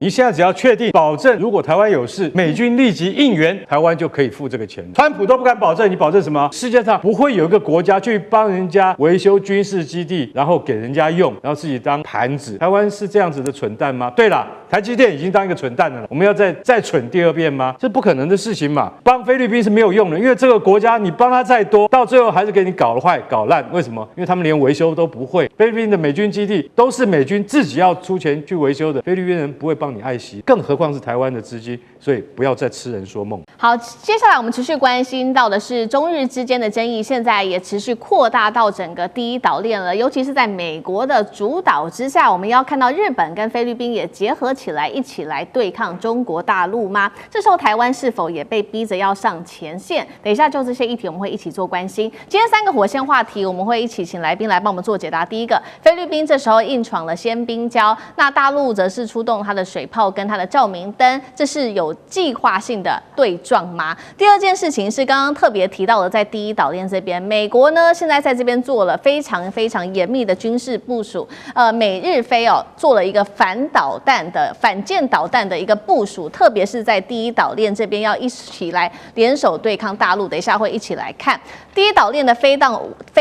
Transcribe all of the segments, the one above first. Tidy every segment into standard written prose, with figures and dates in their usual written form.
你现在只要确定保证，如果台湾有事，美军立即应援，台湾就可以付这个钱。川普都不敢保证，你保证什么？世界上不会有一个国家去帮人家维修军事基地，然后给人家用，然后自己当盘子。台湾是这样子的蠢蛋吗？对了，台积电已经当一个蠢蛋了，我们要再蠢第二遍吗？这不可能的事情嘛。帮菲律宾是没有用的，因为这个国家你帮他再多，到最后还是给你搞坏、搞烂。为什么？因为他们连维修都不会。菲律宾的美军基地都是美军自己要出钱去维修的，菲律宾人不会帮你爱惜，更何况是台湾的资金，所以不要再痴人说梦。好，接下来我们持续关心到的是中日之间的争议，现在也持续扩大到整个第一岛链了，尤其是在美国的主导之下，我们要看到日本跟菲律宾也结合起来，一起来对抗中国大陆吗？这时候台湾是否也被逼着要上前线？等一下就这些议题我们会一起做关心。今天3个火线话题，我们会一起请来宾来帮我们做解答。第一个，菲律宾这时候硬闯了鲜滨礁，那大陆则是出动它的水炮跟它的照明灯，这是有计划性的对撞吗？第二件事情是刚刚特别提到的，在第一岛链这边，美国呢现在在这边做了非常非常严密的军事部署，美日菲做了一个反舰导弹的一个部署，特别是在第一岛链这边要一起来联手对抗大陆。等一下会一起来看第一岛链的飞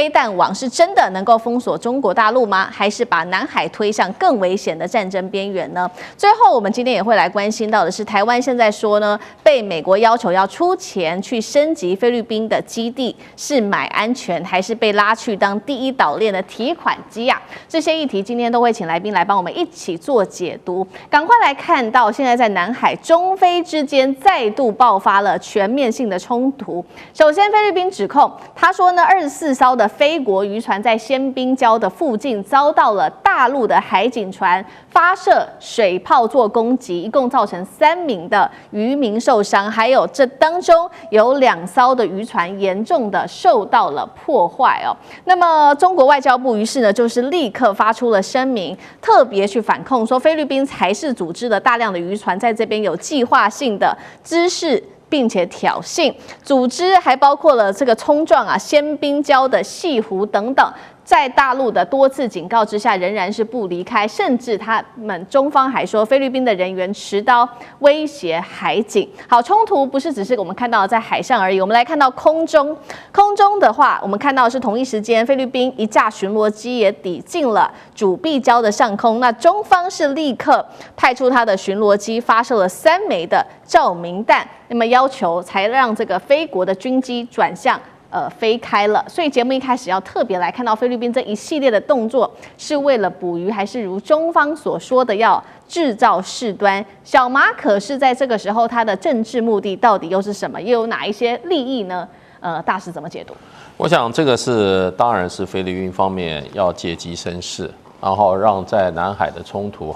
弹网是真的能够封锁中国大陆吗？还是把南海推向更危险的战争边缘呢？最后我们今天也会来关心到的是，台湾现在说呢，被美国要求要出钱去升级菲律宾的基地，是买安全还是被拉去当第一岛链的提款机啊？这些议题今天都会请来宾来帮我们一起做解读。赶快来看到现在在南海中菲之间再度爆发了全面性的冲突。首先菲律宾指控他说呢，24艘的菲国渔船在鲜滨礁的附近遭到了大陆的海警船发射水炮做攻击，一共造成3名的渔民受伤，还有这当中有2艘的渔船严重的受到了破坏哦。那么中国外交部于是呢，就是立刻发出了声明，特别去反控说菲律宾才是组织了大量的渔船在这边有计划性的滋事，并且挑衅，组织还包括了这个冲撞鲜滨礁的西湖等等。在大陆的多次警告之下，仍然是不离开，甚至他们中方还说菲律宾的人员持刀威胁海警。好，冲突不是只是我们看到的在海上而已，我们来看到空中的话，我们看到的是同一时间，菲律宾一架巡逻机也抵近了主碧礁的上空，那中方是立刻派出他的巡逻机发射了3枚的照明弹，那么要求才让这个菲国的军机转向飞开了。所以节目一开始要特别来看到菲律宾这一系列的动作是为了捕鱼，还是如中方所说的要制造事端？小马可是在这个时候他的政治目的到底又是什么？又有哪一些利益呢？大师怎么解读？我想这个当然是菲律宾方面要借机生事，然后让在南海的冲突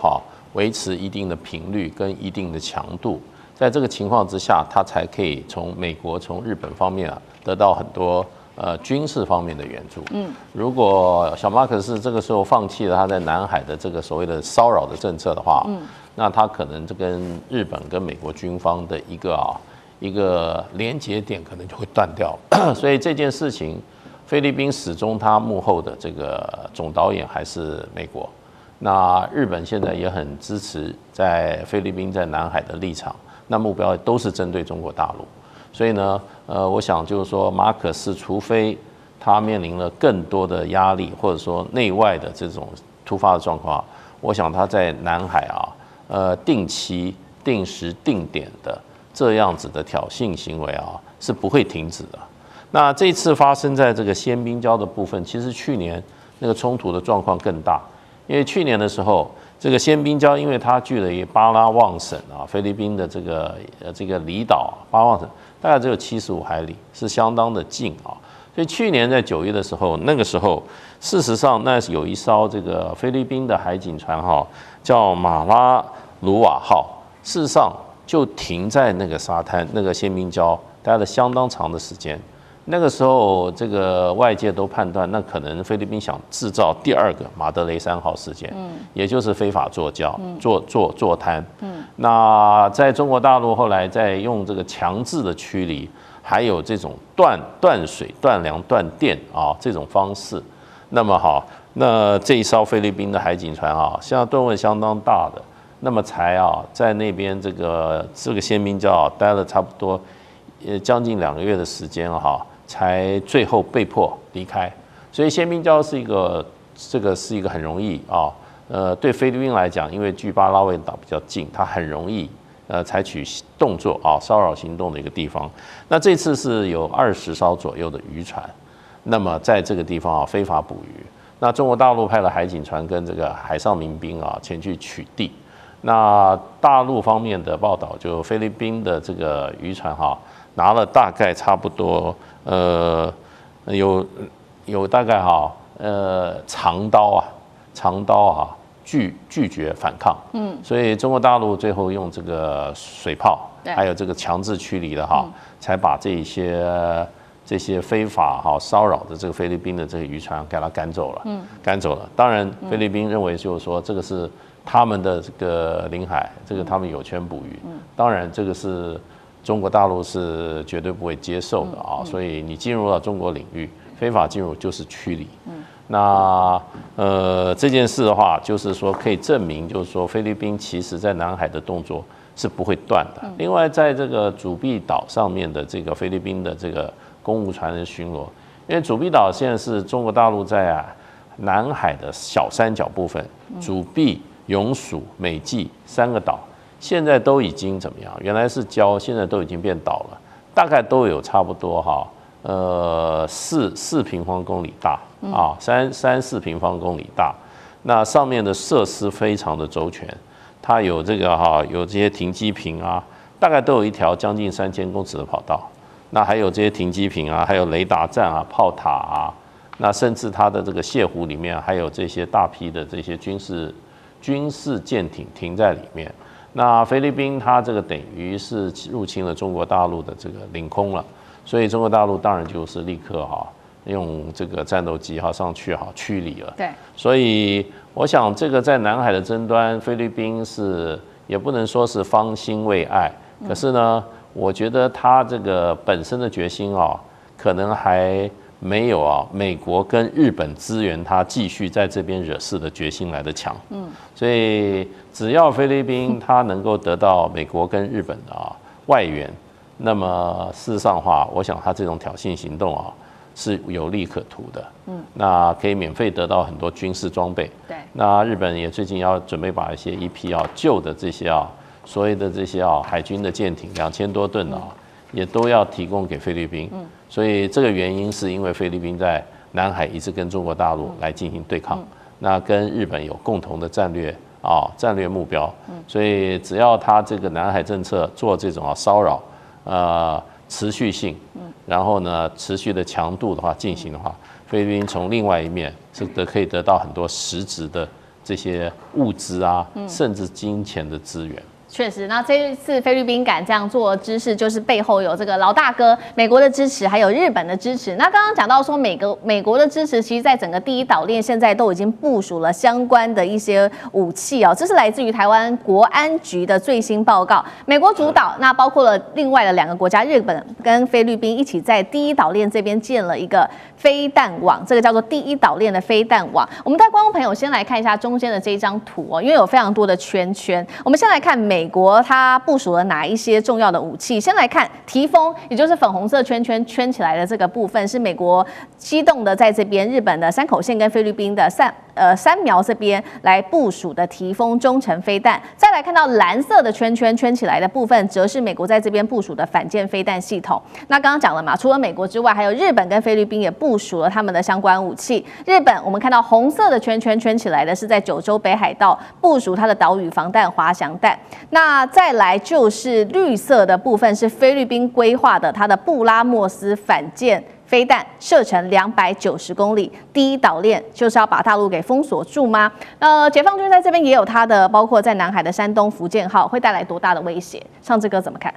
维持一定的频率跟一定的强度。在这个情况之下，他才可以从美国、从日本方面得到很多军事方面的援助。如果小马可是这个时候放弃了他在南海的这个所谓的骚扰的政策的话，那他可能这跟日本跟美国军方的一个连结点可能就会断掉。所以这件事情，菲律宾始终他幕后的这个总导演还是美国。那日本现在也很支持在菲律宾在南海的立场。那目标都是针对中国大陆，所以呢，我想就是说，马可斯除非他面临了更多的压力，或者说内外的这种突发的状况，我想他在南海定期、定时、定点的这样子的挑衅行为是不会停止的。那这次发生在这个鲜滨礁的部分，其实去年那个冲突的状况更大，因为去年的时候。这个鲜滨礁，因为它距离巴拉望省菲律宾的这个离岛巴拉望省大概只有75海里，是相当的近所以去年在9月的时候，那个时候事实上那有一艘这个菲律宾的海警船叫马拉鲁瓦号，事实上就停在那个沙滩那个鲜滨礁待了相当长的时间。那个时候，这个外界都判断，那可能菲律宾想制造第2个马德雷3号事件，也就是非法做礁、坐滩。那在中国大陆后来在用这个强制的驱离，还有这种断水、断粮、断电这种方式，那么那这一艘菲律宾的海警船现在吨位相当大的，那么才在那边这个宪兵礁待了差不多将近2个月的时间才最后被迫离开。所以宪兵礁是一个很容易对菲律宾来讲，因为距巴拉卫岛比较近，它很容易采取动作骚扰行动的一个地方。那这次是有20艘左右的渔船，那么在这个地方非法捕鱼。那中国大陆派了海警船跟这个海上民兵前去取缔。那大陆方面的报道，就菲律宾的这个渔船拿了大概差不多有大概长刀拒绝反抗，所以中国大陆最后用这个水炮，还有这个强制驱离的才把这些非法骚扰的这个菲律宾的这个渔船给它赶走了。当然，菲律宾认为就是说这个是他们的这个领海，这个他们有权捕鱼。当然，这个是中国大陆是绝对不会接受的所以你进入到中国领域，非法进入就是驱离。那这件事的话，就是说可以证明，就是说菲律宾其实在南海的动作是不会断的。另外，在这个主碧岛上面的这个菲律宾的这个公务船的巡逻，因为主碧岛现在是中国大陆在南海的小三角部分，主碧、永暑、美济3个岛，现在都已经怎么样？原来是礁，现在都已经变岛了，大概都有差不多4平方公里大3-4平方公里大。那上面的设施非常的周全，它有这个有这些停机坪大概都有一条将近3000公尺的跑道。那还有这些停机坪还有雷达站炮塔那甚至它的这个泻湖里面还有这些大批的这些军事舰艇停在里面。那菲律宾它这个等于是入侵了中国大陆的这个领空了，所以中国大陆当然就是立刻用这个战斗机上去驱离了。对，所以我想这个在南海的争端，菲律宾也不能说是方兴未艾，可是呢，我觉得他这个本身的决心可能还没有美国跟日本支援他继续在这边惹事的决心来得强。所以只要菲律宾他能够得到美国跟日本的外援，那么事实上的话，我想他这种挑衅行动是有利可图的。那可以免费得到很多军事装备。对，那日本也最近要准备把一批旧的这些所谓的这些海军的舰艇2000多吨也都要提供给菲律宾。所以这个原因是因为菲律宾在南海一直跟中国大陆来进行对抗，那跟日本有共同的战略目标。所以只要他这个南海政策做这种骚扰持续性，然后呢持续的强度的话进行的话，菲律宾从另外一面可以得到很多实质的这些物资甚至金钱的资源。确实，那这一次菲律宾敢这样做的姿势，就是背后有这个老大哥美国的支持，还有日本的支持。那刚刚讲到说美国的支持，其实在整个第一岛链现在都已经部署了相关的一些武器这是来自于台湾国安局的最新报告。美国主导，那包括了另外的2个国家，日本跟菲律宾一起在第一岛链这边建了一个飞弹网，这个叫做第一岛链的飞弹网。我们带观众朋友先来看一下中间的这一张图因为有非常多的圈圈。我们先来看美国它部署了哪一些重要的武器？先来看提风，也就是粉红色圈圈圈起来的这个部分，是美国机动的在这边日本的山口县跟菲律宾的三苗这边来部署的提风中程飞弹。再来看到蓝色的圈圈圈起来的部分，则是美国在这边部署的反舰飞弹系统。那刚刚讲了嘛，除了美国之外，还有日本跟菲律宾也部署了他们的相关武器。日本我们看到红色的圈圈圈起来的是在九州北海道部署它的岛屿防弹滑翔弹。那再来就是绿色的部分，是菲律宾规划的它的布拉莫斯反舰飞弹，射程290公里。第一岛链就是要把大陆给封锁住吗？解放军在这边也有它的，包括在南海的山东福建号，会带来多大的威胁？上志哥怎么看？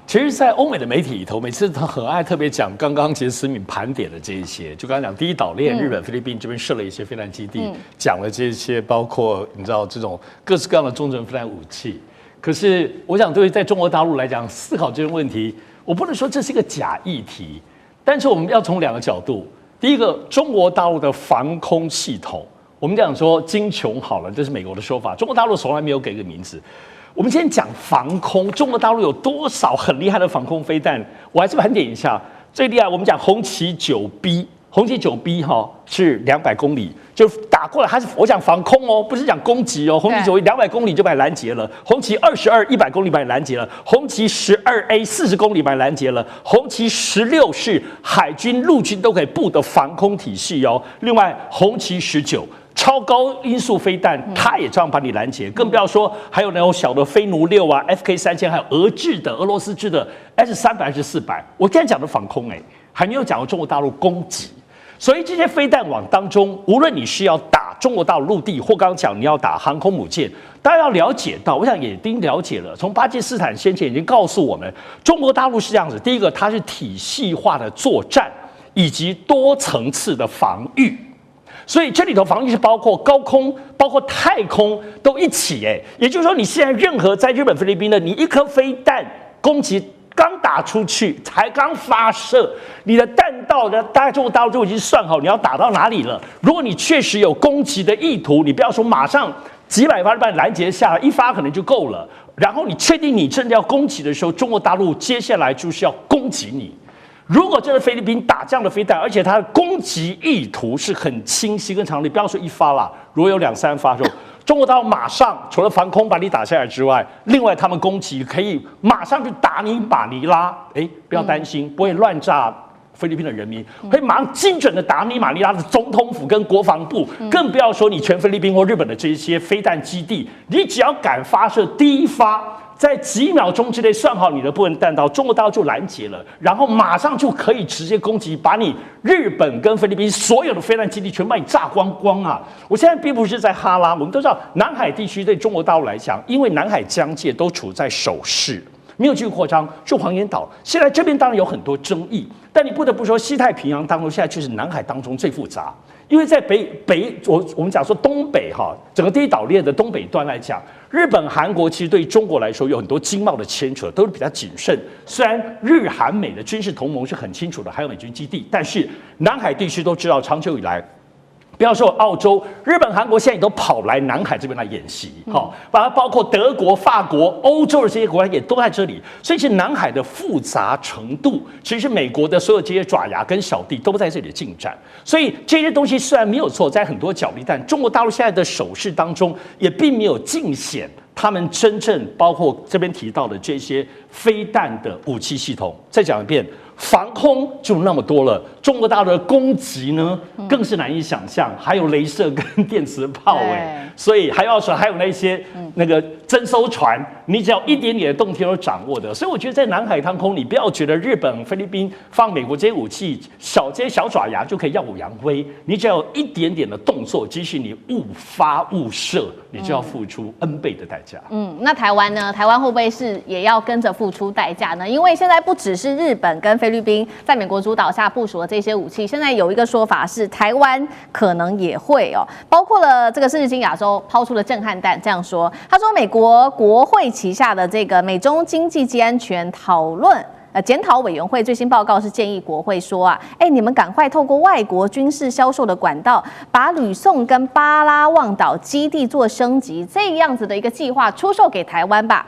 其实，在欧美的媒体里头，每次他很爱特别讲刚刚其实思敏盘点的这一些，就刚刚讲第一岛链，日本、菲律宾这边设了一些飞弹基地，讲了这些，包括你知道这种各式各样的中程飞弹武器。可是，我想对于在中国大陆来讲，思考这个问题，我不能说这是一个假议题，但是我们要从2个角度。第一个，中国大陆的防空系统，我们讲说金穷好了，这是美国的说法，中国大陆从来没有给个名字。我们今天讲防空，中国大陆有多少很厉害的防空飞弹？我还是盘点一下，最厉害我们讲红旗9B， 红旗9B 是200公里就打过来，它是我讲防空哦，不是讲攻击哦。红旗9B 200公里就把你拦截了，红旗22 100公里把你拦截了，红旗12A 40公里把你拦截了，红旗16是海军、陆军都可以布的防空体系哦。另外红旗19。超高音速飞弹，它也这样把你拦截，更不要说还有那种小的飞弩6啊、FK3000，还有俄罗斯制的 S300、S400。我刚才讲的防空，还没有讲到中国大陆攻击。所以这些飞弹网当中，无论你是要打中国大陆陆地，或刚刚讲你要打航空母舰，大家要了解到，我想也已经了解了。从巴基斯坦先前已经告诉我们，中国大陆是这样子：第一个，它是体系化的作战，以及多层次的防御。所以这里头防御是包括高空、包括太空都一起，也就是说，你现在任何在日本、菲律宾的，你一颗飞弹攻击刚打出去，才刚发射，你的弹道的大概中国大陆就已经算好你要打到哪里了。如果你确实有攻击的意图，你不要说马上几百发就把你拦截下来，一发可能就够了。然后你确定你真的要攻击的时候，中国大陆接下来就是要攻击你。如果这是菲律宾打这样的飞弹，而且它的攻击意图是很清晰跟常理，不要说一发啦，如果有2、3发之后，中国大陆马上除了防空把你打下来之外，另外他们攻击可以马上去打你马尼拉，不要担心，不会乱炸菲律宾的人民，会马上精准的打你马尼拉的总统府跟国防部，更不要说你全菲律宾或日本的这些飞弹基地，你只要敢发射第一发。在几秒钟之内算好你的部分弹道，中国大陆就拦截了，然后马上就可以直接攻击，把你日本跟菲律宾所有的飞弹基地全把你炸光光啊！我现在并不是在哈拉，我们都知道南海地区对中国大陆来讲，因为南海疆界都处在守势，没有继续扩张，就黄岩岛。现在这边当然有很多争议，但你不得不说，西太平洋当中现在却是南海当中最复杂。因为在我们讲说东北整个第一岛链的东北端来讲，日本、韩国其实对中国来说有很多经贸的牵扯，都是比较谨慎。虽然日韩美的军事同盟是很清楚的，还有美军基地，但是南海地区都知道，长久以来。不要说澳洲、日本、韩国现在也都跑来南海这边来演习，包括德国、法国、欧洲的这些国家也都在这里，所以是南海的复杂程度，其实美国的所有这些爪牙跟小弟都在这里进展。所以这些东西虽然没有错，在很多角力，但中国大陆现在的手势当中也并没有尽显他们真正包括这边提到的这些飞弹的武器系统。再讲一遍。防空就那么多了，中国大陆的攻击呢，更是难以想象，还有雷射跟电磁炮，所以还有那些那个征收船，你只要一点点的动天都掌握的。所以我觉得在南海航空，你不要觉得日本、菲律宾放美国这些武器，这些小爪牙就可以耀武扬威，你只要有一点点的动作，即使你误发误射，你就要付出 N 倍的代价。那台湾呢？台湾会不会是也要跟着付出代价呢？因为现在不只是日本跟菲律宾在美国主导下部署的这些武器，现在有一个说法是台湾可能也会包括了这个是日经亚洲抛出的震撼弹，这样说，他说美国国会旗下的这个美中经济及安全检讨委员会最新报告是建议国会说你们赶快透过外国军事销售的管道，把吕宋跟巴拉望岛基地做升级，这样子的一个计划出售给台湾吧。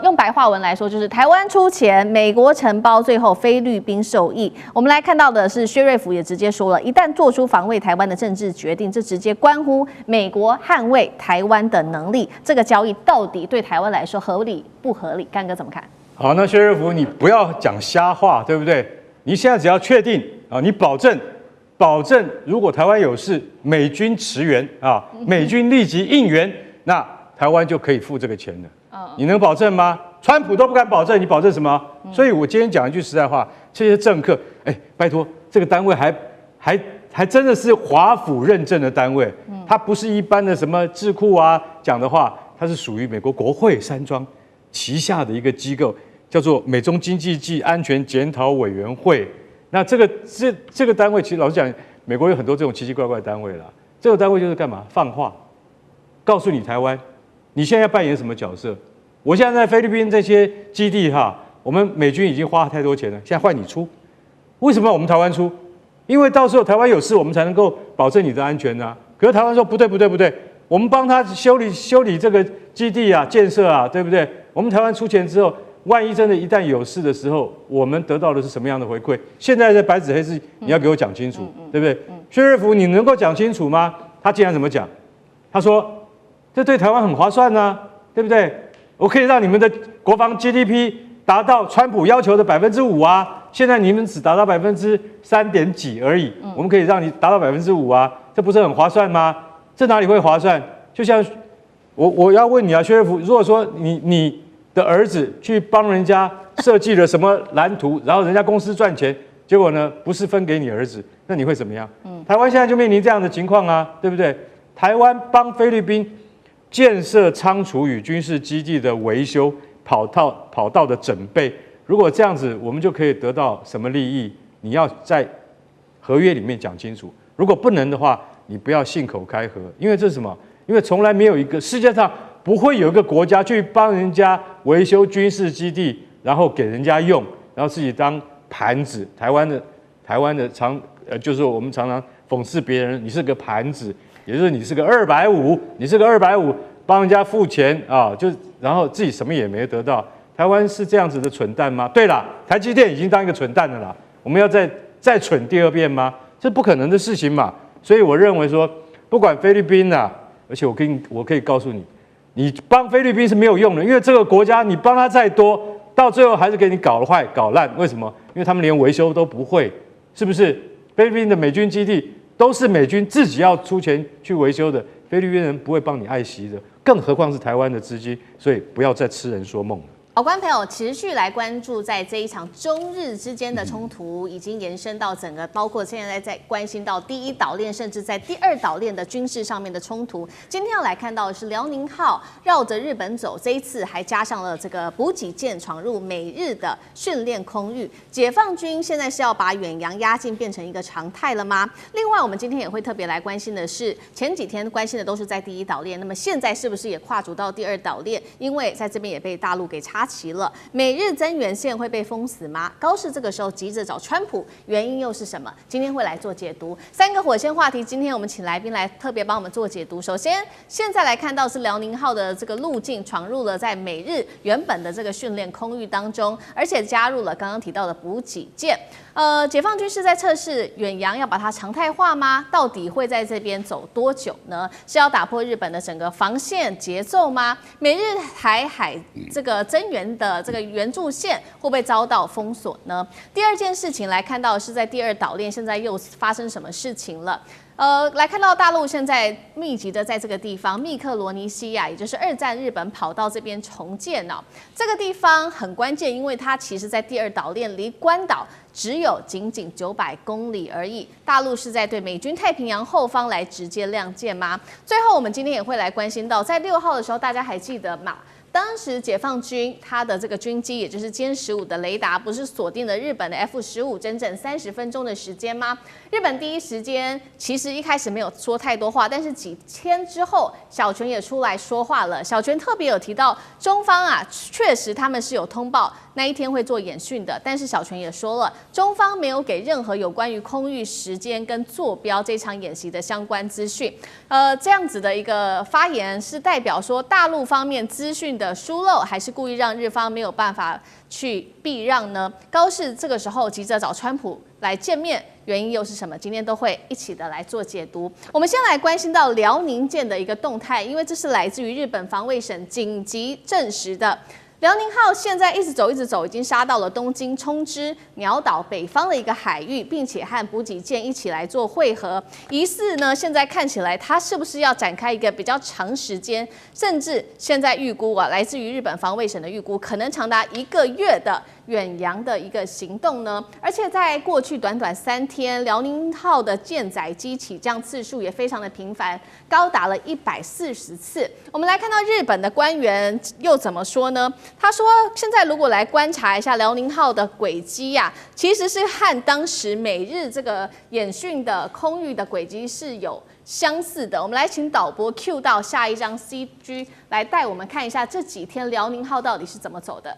用白话文来说，就是台湾出钱，美国承包，最后菲律宾受益。我们来看到的是，薛瑞福也直接说了，一旦做出防卫台湾的政治决定，这直接关乎美国捍卫台湾的能力。这个交易到底对台湾来说合理不合理？干哥怎么看？好，那薛瑞福，你不要讲瞎话，对不对？你现在只要确定你保证，如果台湾有事，美军驰援美军立即应援，那台湾就可以付这个钱了。你能保证吗？川普都不敢保证，你保证什么？所以我今天讲一句实在话，这些政客，拜托，这个单位还真的是华府认证的单位，它不是一般的什么智库讲的话，它是属于美国国会山庄旗下的一个机构，叫做美中经济暨安全检讨委员会。那这个单位，其实老实讲，美国有很多这种奇奇怪怪的单位啦。这个单位就是干嘛？放话，告诉你台湾，你现在要扮演什么角色？我现在在菲律宾这些基地我们美军已经花太多钱了，现在换你出。为什么我们台湾出？因为到时候台湾有事，我们才能够保证你的安全可可是台湾说不对，我们帮他修理这个基地啊，建设啊，对不对？我们台湾出钱之后，万一真的一旦有事的时候，我们得到的是什么样的回馈？现在的白纸黑字，你要给我讲清楚，对不对？薛瑞福，你能够讲清楚吗？他竟然怎么讲？他说这对台湾很划算啊，对不对？我可以让你们的国防 GDP 达到川普要求的5%啊，现在你们只达到3点几而已，我们可以让你达到5%啊，这不是很划算吗？这哪里会划算？就像我要问你啊，薛瑞福，如果说你的儿子去帮人家设计了什么蓝图，然后人家公司赚钱，结果呢不是分给你儿子，那你会怎么样？台湾现在就面临这样的情况啊，对不对？台湾帮菲律宾建设仓储与军事基地的维修、跑道的整备，如果这样子，我们就可以得到什么利益？你要在合约里面讲清楚。如果不能的话，你不要信口开河，因为这是什么？因为从来没有一个世界上不会有一个国家去帮人家维修军事基地，然后给人家用，然后自己当盘子。台湾的就是我们常常讽刺别人，你是个盘子。也就是你是个250，帮人家付钱啊，然后自己什么也没得到。台湾是这样子的蠢蛋吗？对了，台积电已经当一个蠢蛋了啦，我们要再蠢第二遍吗？这不可能的事情嘛。所以我认为说，不管菲律宾啊，而且我可以告诉你，你帮菲律宾是没有用的，因为这个国家你帮他再多，到最后还是给你搞坏搞烂。为什么？因为他们连维修都不会，是不是？菲律宾的美军基地都是美军自己要出钱去维修的，菲律宾人不会帮你爱惜的，更何况是台湾的资金，所以不要再痴人说梦了。好，观众朋友持续来关注，在这一场中日之间的冲突，已经延伸到整个，包括现在在关心到第一岛链，甚至在第二岛链的军事上面的冲突。今天要来看到的是辽宁号绕着日本走，这一次还加上了这个补给舰闯入美日的训练空域。解放军现在是要把远洋压境变成一个常态了吗？另外，我们今天也会特别来关心的是，前几天关心的都是在第一岛链，那么现在是不是也跨足到第二岛链？因为在这边也被大陆给插齐了，美日增援线会被封死吗？高市这个时候急着找川普，原因又是什么？今天会来做解读。3个火线话题，今天我们请来宾来特别帮我们做解读。首先，现在来看到是辽宁号的这个路径闯入了在美日原本的这个训练空域当中，而且加入了刚刚提到的补给舰。解放军是在测试远洋要把它常态化吗？到底会在这边走多久呢？是要打破日本的整个防线节奏吗？美日台海这个增援的这个援助线会不会遭到封锁呢？第二件事情来看到是在第二岛链，现在又发生什么事情了？来看到大陆现在密集的在这个地方密克罗尼西亚，也就是2战日本跑道这边重建哦。这个地方很关键，因为它其实在第二岛链离关岛只有仅900公里而已。大陆是在对美军太平洋后方来直接亮剑吗？最后，我们今天也会来关心到，在6号的时候，大家还记得吗？当时解放军它的这个军机，也就是歼15的雷达，不是锁定了日本的 F-15整整30分钟的时间吗？日本第一时间其实一开始没有说太多话，但是几天之后，小泉也出来说话了。小泉特别有提到，中方啊，确实他们是有通报那一天会做演训的，但是小泉也说了，中方没有给任何有关于空域时间跟坐标这场演习的相关资讯。这样子的一个发言是代表说，大陆方面资讯的疏漏，还是故意让日方没有办法去避让呢？高市这个时候急着找川普来见面，原因又是什么？今天都会一起的来做解读。我们先来关心到辽宁舰的一个动态，因为这是来自于日本防卫省紧急证实的。辽宁号现在一直走，已经杀到了东京冲之鸟岛北方的一个海域，并且和补给舰一起来做会合。疑似呢，现在看起来它是不是要展开一个比较长时间，甚至现在预估啊，来自于日本防卫省的预估，可能长达1个月的远洋的一个行动呢？而且在过去短短3天，辽宁号的舰载机起降次数也非常的频繁，高达了140次。我们来看到日本的官员又怎么说呢？他说，现在如果来观察一下辽宁号的轨迹呀，其实是和当时美日这个演训的空域的轨迹是有相似的。我们来请导播 Q 到下一张 CG 来带我们看一下这几天辽宁号到底是怎么走的。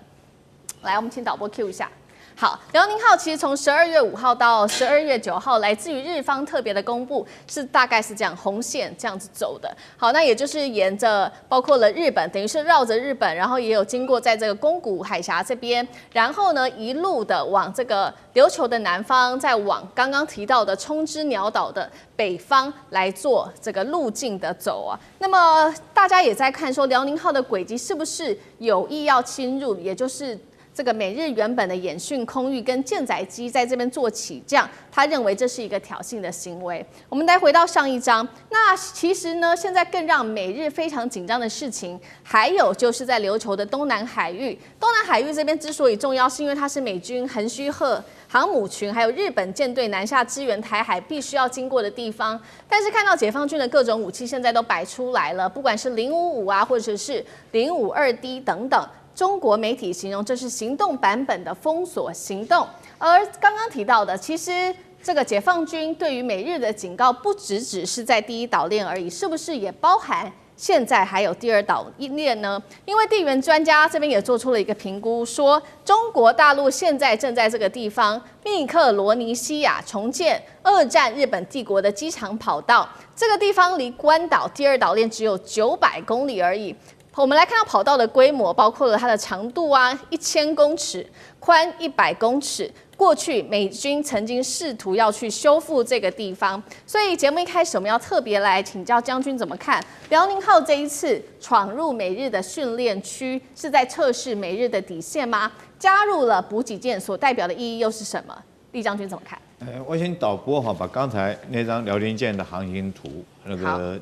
来，我们请导播 Q 一下。好，辽宁号其实从12月5号到12月9号，来自于日方特别的公布，大概是这样红线这样子走的。好，那也就是沿着包括了日本，等于是绕着日本，然后也有经过在这个宫古海峡这边，然后呢一路的往这个琉球的南方，再往刚刚提到的冲之鸟岛的北方来做这个路径的走啊。那么大家也在看说辽宁号的轨迹是不是有意要侵入，也就是这个美日原本的演训空域跟舰载机在这边做起降，他认为这是一个挑衅的行为。我们来回到上一章，那其实呢，现在更让美日非常紧张的事情，还有就是在琉球的东南海域。东南海域这边之所以重要，是因为它是美军横须贺航母群还有日本舰队南下支援台海必须要经过的地方。但是看到解放军的各种武器现在都摆出来了，不管是055啊，或者是052D 等等。中国媒体形容这是行动版本的封锁行动，而刚刚提到的，其实这个解放军对于美日的警告，不只是在第一岛链而已，是不是也包含现在还有第二岛链呢？因为地缘专家这边也做出了一个评估，说中国大陆现在正在这个地方密克罗尼西亚重建2战日本帝国的机场跑道，这个地方离关岛第二岛链只有900公里而已。我们来看到跑道的规模，包括了它的长度啊1000公尺，宽100公尺。过去美军曾经试图要去修复这个地方，所以节目一开始我们要特别来请教将军怎么看辽宁号这一次闯入美日的训练区，是在测试美日的底线吗？加入了补给舰所代表的意义又是什么？厉将军怎么看？我请导播把刚才那张辽宁舰的航行图，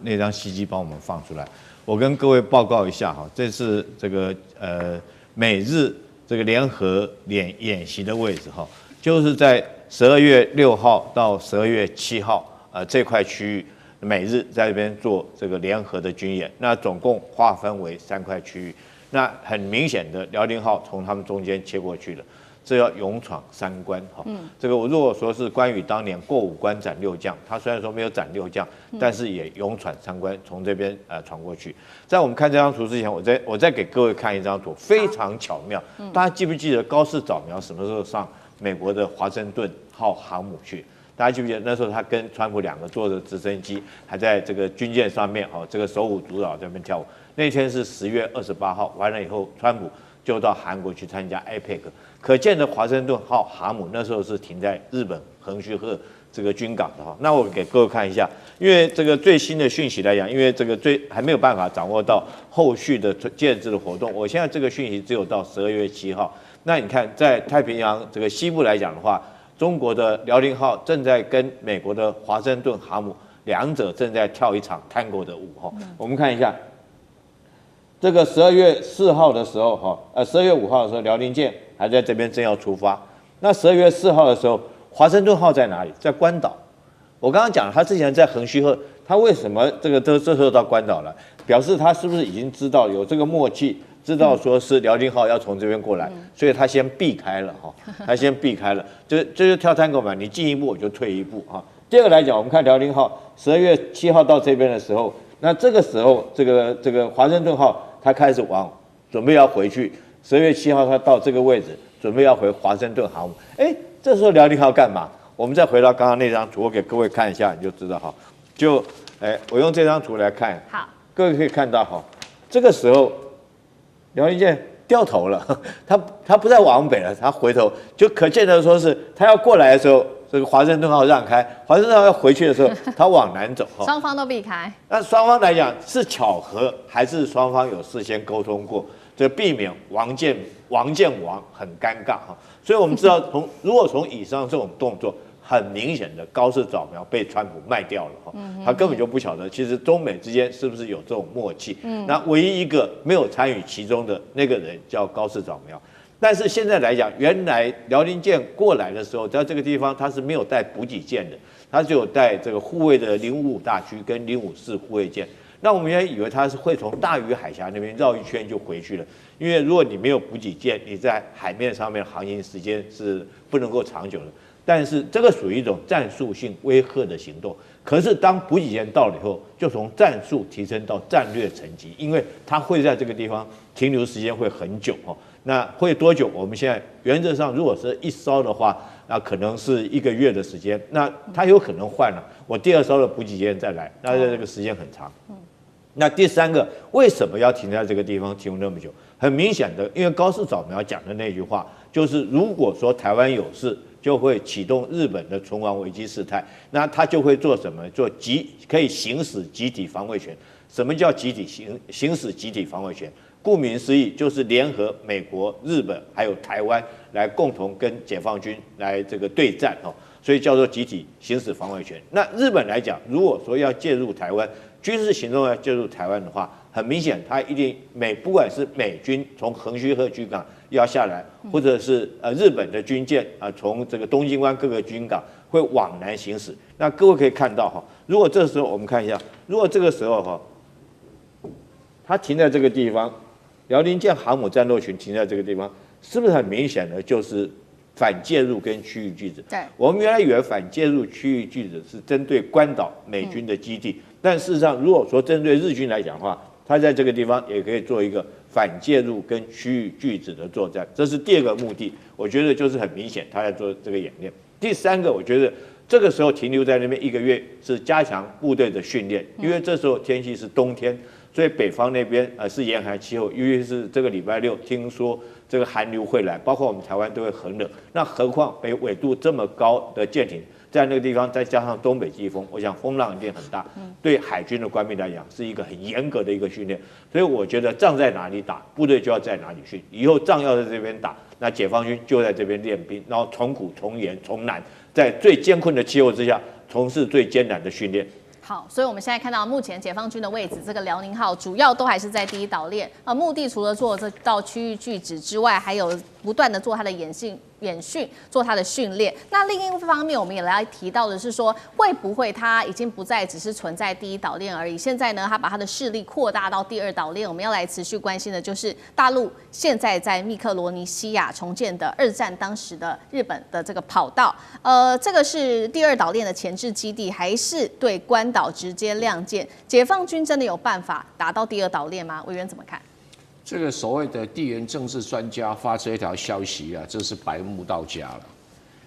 那张西机帮我们放出来。我跟各位报告一下这是这个美日这个联合演习的位置就是在12月6号到12月7号这块区域，美日在这边做这个联合的军演，那总共划分为3块区域。那很明显的，辽宁号从他们中间切过去了。这要勇闯3关这个我如果说是关羽当年过5关斩6将，他虽然说没有斩6将，但是也勇闯3关，从这边闯过去。在我们看这张图之前，我再给各位看一张图，非常巧妙。大家记不记得高市早苗什么时候上美国的华盛顿号航母去？大家记不记得那时候他跟川普2个坐着直升机，还在这个军舰上面这个手舞足蹈在那边跳舞。那天是10月28号，完了以后，川普就到韩国去参加 APEC。可见的华盛顿号航母那时候是停在日本横须贺这个军港的那我给各位看一下，因为这个最新的讯息来讲，因为这个还没有办法掌握到后续的建制的活动，我现在这个讯息只有到12月7号。那你看，在太平洋这个西部来讲的话，中国的辽宁号正在跟美国的华盛顿航母两者正在跳一场 tango 的舞我们看一下。这个12月4号的时候12月5号的时候，辽宁舰还在这边正要出发。那12月4号的时候，华盛顿号在哪里？在关岛。我刚刚讲了，他之前在横须贺，他为什么这时候到关岛了？表示他是不是已经知道有这个默契，知道说是辽宁号要从这边过来，所以他先避开了他先避开了，就是跳tango嘛，你进一步我就退一步第二个来讲，我们看辽宁号12月7号到这边的时候，那这个时候这个华盛顿号他开始准备要回去。12月7号他到这个位置，准备要回华盛顿航母。这时候辽宁号干嘛？我们再回到刚刚那张图，我给各位看一下，你就知道我用这张图来看，好，各位可以看到这个时候辽宁舰掉头了，他不再往北了，他回头，就可见得说是他要过来的时候，这个华盛顿号让开，华盛顿号要回去的时候，他往南走双方都避开。那双方来讲是巧合，还是双方有事先沟通过？这避免王见王很尴尬所以我们知道如果从以上这种动作，很明显的高市早苗被川普卖掉了他根本就不晓得其实中美之间是不是有这种默契。那唯一一个没有参与其中的那个人叫高市早苗。但是现在来讲，原来辽宁舰过来的时候，在这个地方它是没有带补给舰的，它只有带这个护卫的055大驱跟054护卫舰。那我们原来以为它是会从大隅海峡那边绕一圈就回去了，因为如果你没有补给舰，你在海面上面航行时间是不能够长久的。但是这个属于一种战术性威吓的行动。可是当补给线到了以后，就从战术提升到战略层级，因为它会在这个地方停留时间会很久哦。那会多久？我们现在原则上，如果是一艘的话，那可能是1个月的时间。那它有可能换了，我第2艘的补给线再来，那这个时间很长。那第3个，为什么要停在这个地方停那么久？很明显的，因为高市早苗讲的那句话，就是如果说台湾有事，就会启动日本的存亡危机事态，那他就会做什么？可以行使集体防卫权。什么叫行使集体防卫权？顾名思义，就是联合美国、日本还有台湾来共同跟解放军来这个对战哦，所以叫做集体行使防卫权。那日本来讲，如果说要介入台湾军事行动要介入台湾的话，很明显，他一定不管是美军从横须贺军港要下来，或者是日本的军舰从这个东京湾各个军港会往南行驶。那各位可以看到哈，如果这时候我们看一下，如果这个时候哈，它停在这个地方，辽宁舰航母战斗群停在这个地方，是不是很明显的就是反介入跟区域拒止？对，我们原来以为反介入区域拒止是针对关岛美军的基地，但事实上，如果说针对日军来讲的话，他在这个地方也可以做一个反介入跟区域拒止的作战，这是第2个目的。我觉得就是很明显他在做这个演练。第3个，我觉得这个时候停留在那边1个月是加强部队的训练，因为这时候天气是冬天，所以北方那边是严寒气候，尤其是这个礼拜6，听说这个寒流会来，包括我们台湾都会很冷。那何况北纬度这么高的舰艇在那个地方，再加上东北季风，我想风浪一定很大，对海军的官兵来讲是一个很严格的一个训练。所以我觉得仗在哪里打，部队就要在哪里训。以后仗要在这边打，那解放军就在这边练兵，然后从苦从严从难，在最艰困的气候之下，从事最艰难的训练。好，所以我们现在看到目前解放军的位置，这个辽宁号主要都还是在第1岛链，目的除了做这道区域拒止之外，还有不断的做它的演训，做它的训练。那另一方面，我们也来提到的是说，会不会它已经不再只是存在第1岛链而已？现在呢，它把它的势力扩大到第2岛链。我们要来持续关心的就是大陆现在在密克罗尼西亚重建的2战当时的日本的这个跑道。这个是第2岛链的前置基地，还是对关岛直接亮剑？解放军真的有办法打到第2岛链吗？委员怎么看？这个所谓的地缘政治专家发这条消息啊，这是白目到家了。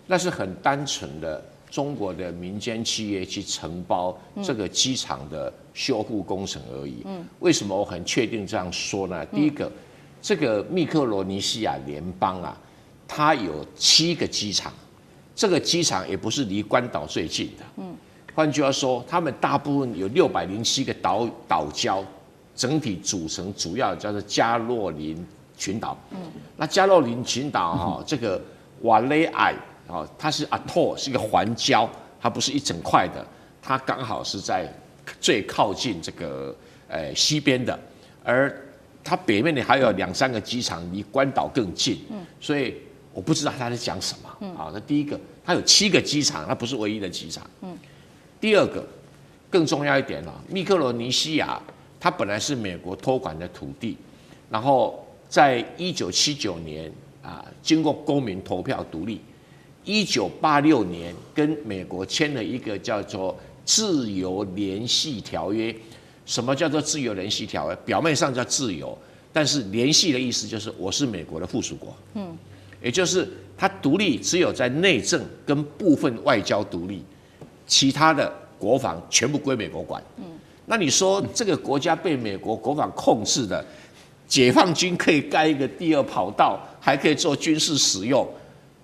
那是很单纯的中国的民间企业去承包这个机场的修复工程而已。为什么我很确定这样说呢？第一个，这个密克罗尼西亚联邦啊，它有7个机场，这个机场也不是离关岛最近的。换句话说，他们大部分有607个岛礁。整体组成主要叫做加洛林群岛。那加洛林群岛哈，这个瓦雷埃啊，它是 atoll， 是一个环礁，它不是一整块的，它刚好是在最靠近这个西边的，而它北面呢还有2、3个机场离关岛更近。所以我不知道他在讲什么。好，那第一个，它有7个机场，它不是唯一的机场。第2个，更重要一点了，密克罗尼西亚。它本来是美国托管的土地，然后在1979年经过公民投票独立，1986年跟美国签了一个叫做自由联系条约。什么叫做自由联系条约？表面上叫自由，但是联系的意思就是我是美国的附属国。也就是它独立只有在内政跟部分外交独立，其他的国防全部归美国管。那你说这个国家被美国国防控制的，解放军可以盖一个第2跑道，还可以做军事使用，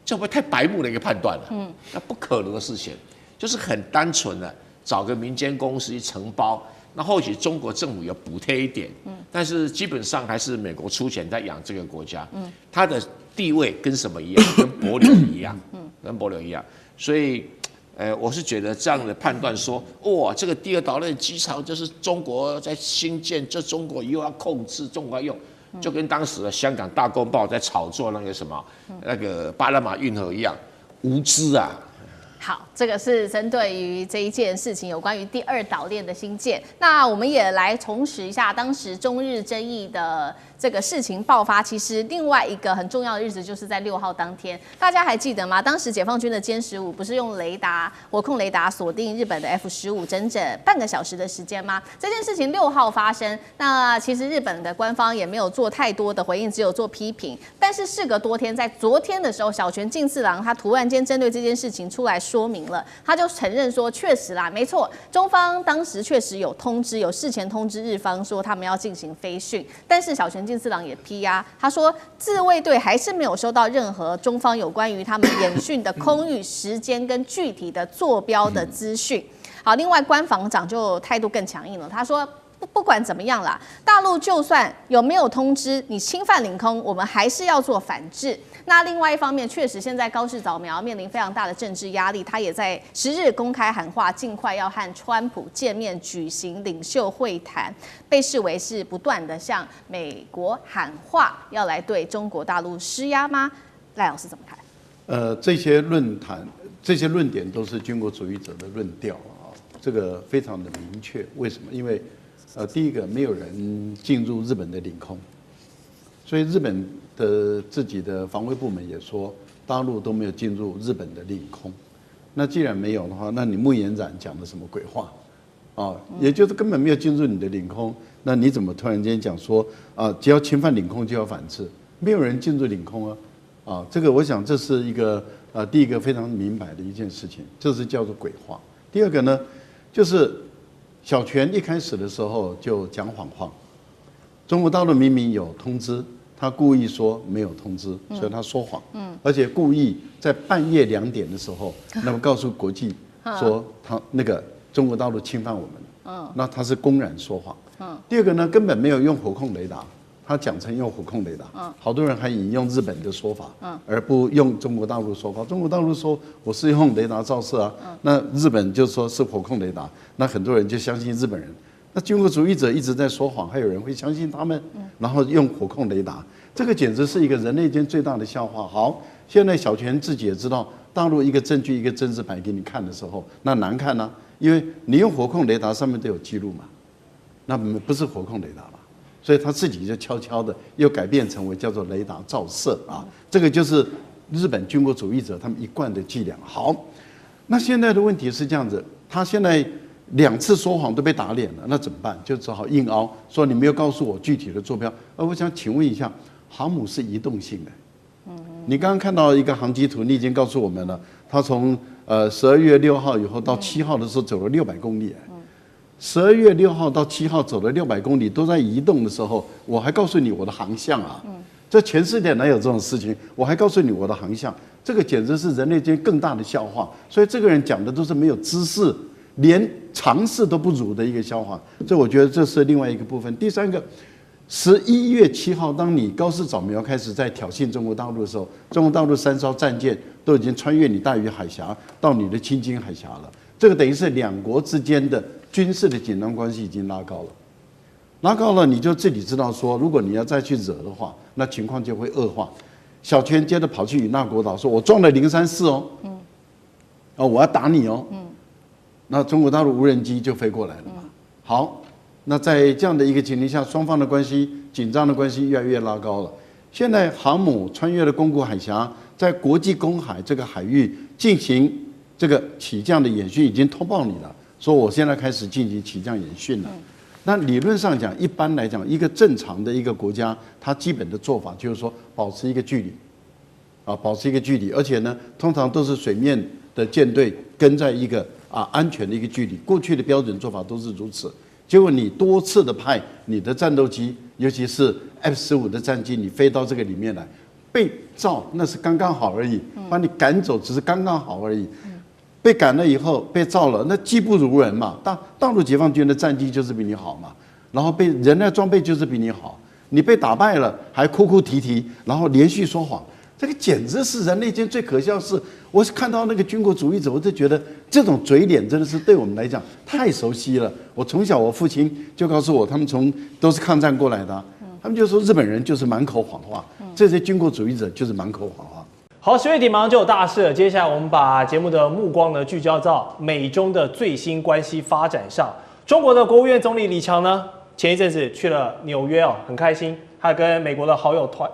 这会不会太白目的一个判断了？那不可能的事情，就是很单纯的找个民间公司去承包，那或许中国政府有补贴一点，但是基本上还是美国出钱在养这个国家，它的地位跟什么一样？跟帛琉一样，跟帛琉一样，所以。我是觉得这样的判断说，哇，这个第2岛链机场就是中国在兴建，这中国又要控制，中国要用，就跟当时的香港大公报在炒作那个什么那个巴拿马运河一样，无知啊。好，这个是针对于这一件事情有关于第2岛链的兴建。那我们也来重拾一下当时中日争议的这个事情爆发，其实另外一个很重要的日子就是在6号当天，大家还记得吗？当时解放军的歼15不是用火控雷达锁定日本的 F-15整整半个小时的时间吗？这件事情6号发生，那其实日本的官方也没有做太多的回应，只有做批评。但是事隔多天，在昨天的时候，小泉进次郎他突然间针对这件事情出来说明了，他就承认说，确实啦，没错，中方当时确实有事前通知日方说他们要进行飞训，但是小泉进次郎也批啊，他说自卫队还是没有收到任何中方有关于他们演训的空域时间跟具体的坐标的资讯。好，另外官房长就态度更强硬了，他说不管怎么样啦，大陆就算有没有通知你侵犯领空，我们还是要做反制。那另外一方面，确实现在高市早苗面临非常大的政治压力，他也在10日公开喊话，尽快要和川普见面举行领袖会谈，被视为是不断的向美国喊话，要来对中国大陆施压吗？赖老师怎么看？这些论点都是军国主义者的论调啊，这个非常的明确。为什么？因为第一个，没有人进入日本的领空，所以日本的自己的防卫部门也说，大陆都没有进入日本的领空。那既然没有的话，那你穆延展讲的什么鬼话啊？也就是根本没有进入你的领空，那你怎么突然间讲说啊，只要侵犯领空就要反制？没有人进入领空啊，这个我想这是一个第一个非常明白的一件事情，这是叫做鬼话。第二个呢，就是小泉一开始的时候就讲谎话，中国大陆明明有通知，他故意说没有通知，所以他说谎，而且故意在半夜2点的时候，那么告诉国际说他那个中国大陆侵犯我们了，那他是公然说谎。第二个呢，根本没有用火控雷达。他讲成用火控雷达，好多人还引用日本的说法，而不用中国大陆说法。中国大陆说我是用雷达照射啊，那日本就说是火控雷达，那很多人就相信日本人。那军国主义者一直在说谎，还有人会相信他们，然后用火控雷达，这个简直是一个人类间最大的笑话。好，现在小泉自己也知道，大陆一个证据一个真实摆给你看的时候，那难看啊，因为你用火控雷达上面都有记录嘛，那不是火控雷达嘛。所以他自己就悄悄的又改变成为叫做雷达照射啊，这个就是日本军国主义者他们一贯的伎俩。好，那现在的问题是这样子，他现在2次说谎都被打脸了，那怎么办？就只好硬凹，说你没有告诉我具体的坐标。我想请问一下，航母是移动性的，你刚刚看到一个航机图，你已经告诉我们了，他从12月6号以后到7号的时候走了600公里。12月6号到7号走了600公里，都在移动的时候，我还告诉你我的航向啊！这全世界哪有这种事情？我还告诉你我的航向，这个简直是人类间更大的笑话。所以这个人讲的都是没有知识，连常识都不如的一个笑话。这我觉得这是另外一个部分。第三个，11月7号，当你高市早苗开始在挑衅中国大陆的时候，中国大陆3艘战舰都已经穿越你大隅海峡到你的青津海峡了。这个等于是2国之间的军事的紧张关系已经拉高了，你就自己知道说，如果你要再去惹的话，那情况就会恶化。小泉接着跑去与那国岛说：“我撞了034哦，我要打你哦。”那中国大陆无人机就飞过来了嘛。好，那在这样的一个情形下，双方的关系紧张的关系越来越拉高了。现在航母穿越了宫古海峡，在国际公海这个海域进行这个起降的演训，已经通报你了，说我现在开始进行起降演训了。那理论上讲，一般来讲，一个正常的一个国家，它基本的做法就是说保持一个距离，保持一个距离，而且呢，通常都是水面的舰队跟在一个安全的一个距离。过去的标准做法都是如此。结果你多次的派你的战斗机，尤其是 F-15的战机，你飞到这个里面来，被照那是刚刚好而已，把你赶走只是刚刚好而已。被赶了以后被照了，那技不如人嘛。大陆解放军的战机就是比你好嘛，然后被人的装备就是比你好，你被打败了还哭哭啼啼，然后连续说谎，这个简直是人类间最可笑的事。我是看到那个军国主义者，我就觉得这种嘴脸真的是对我们来讲太熟悉了。我从小我父亲就告诉我，他们都是抗战过来的，他们就说日本人就是满口谎话，这些军国主义者就是满口谎话。好，10月底马上就有大事了。接下来我们把节目的目光呢聚焦到美中的最新关系发展上。中国的国务院总理李强呢，前一阵子去了纽约很开心。他跟美国的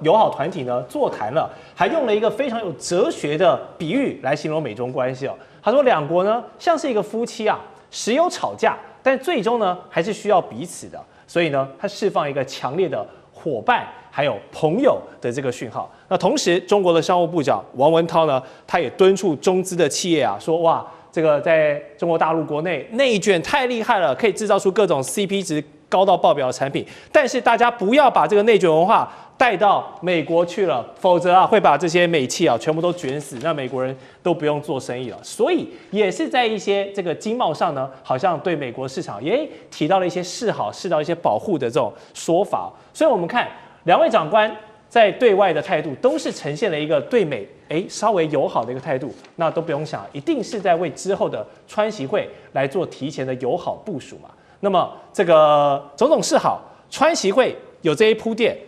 友好团体呢座谈了，还用了一个非常有哲学的比喻来形容美中关系哦。他说两国呢像是一个夫妻啊，时有吵架，但最终呢还是需要彼此的。所以呢，他释放一个强烈的伙伴还有朋友的这个讯号。那同时，中国的商务部长王文涛呢，他也敦促中资的企业啊，说哇，这个在中国大陆国内内卷太厉害了，可以制造出各种 CP 值高到爆表的产品，但是大家不要把这个内卷文化带到美国去了，否则啊会把这些美企啊全部都卷死，那美国人都不用做生意了。所以也是在一些这个经贸上呢，好像对美国市场也提到了一些示好、示到一些保护的这种说法。所以我们看两位长官在对外的态度都是呈现了一个对美稍微友好的一个态度，那都不用想，一定是在为之后的川习会来做提前的友好部署嘛。那么这个种种示好，川习会有这一铺垫，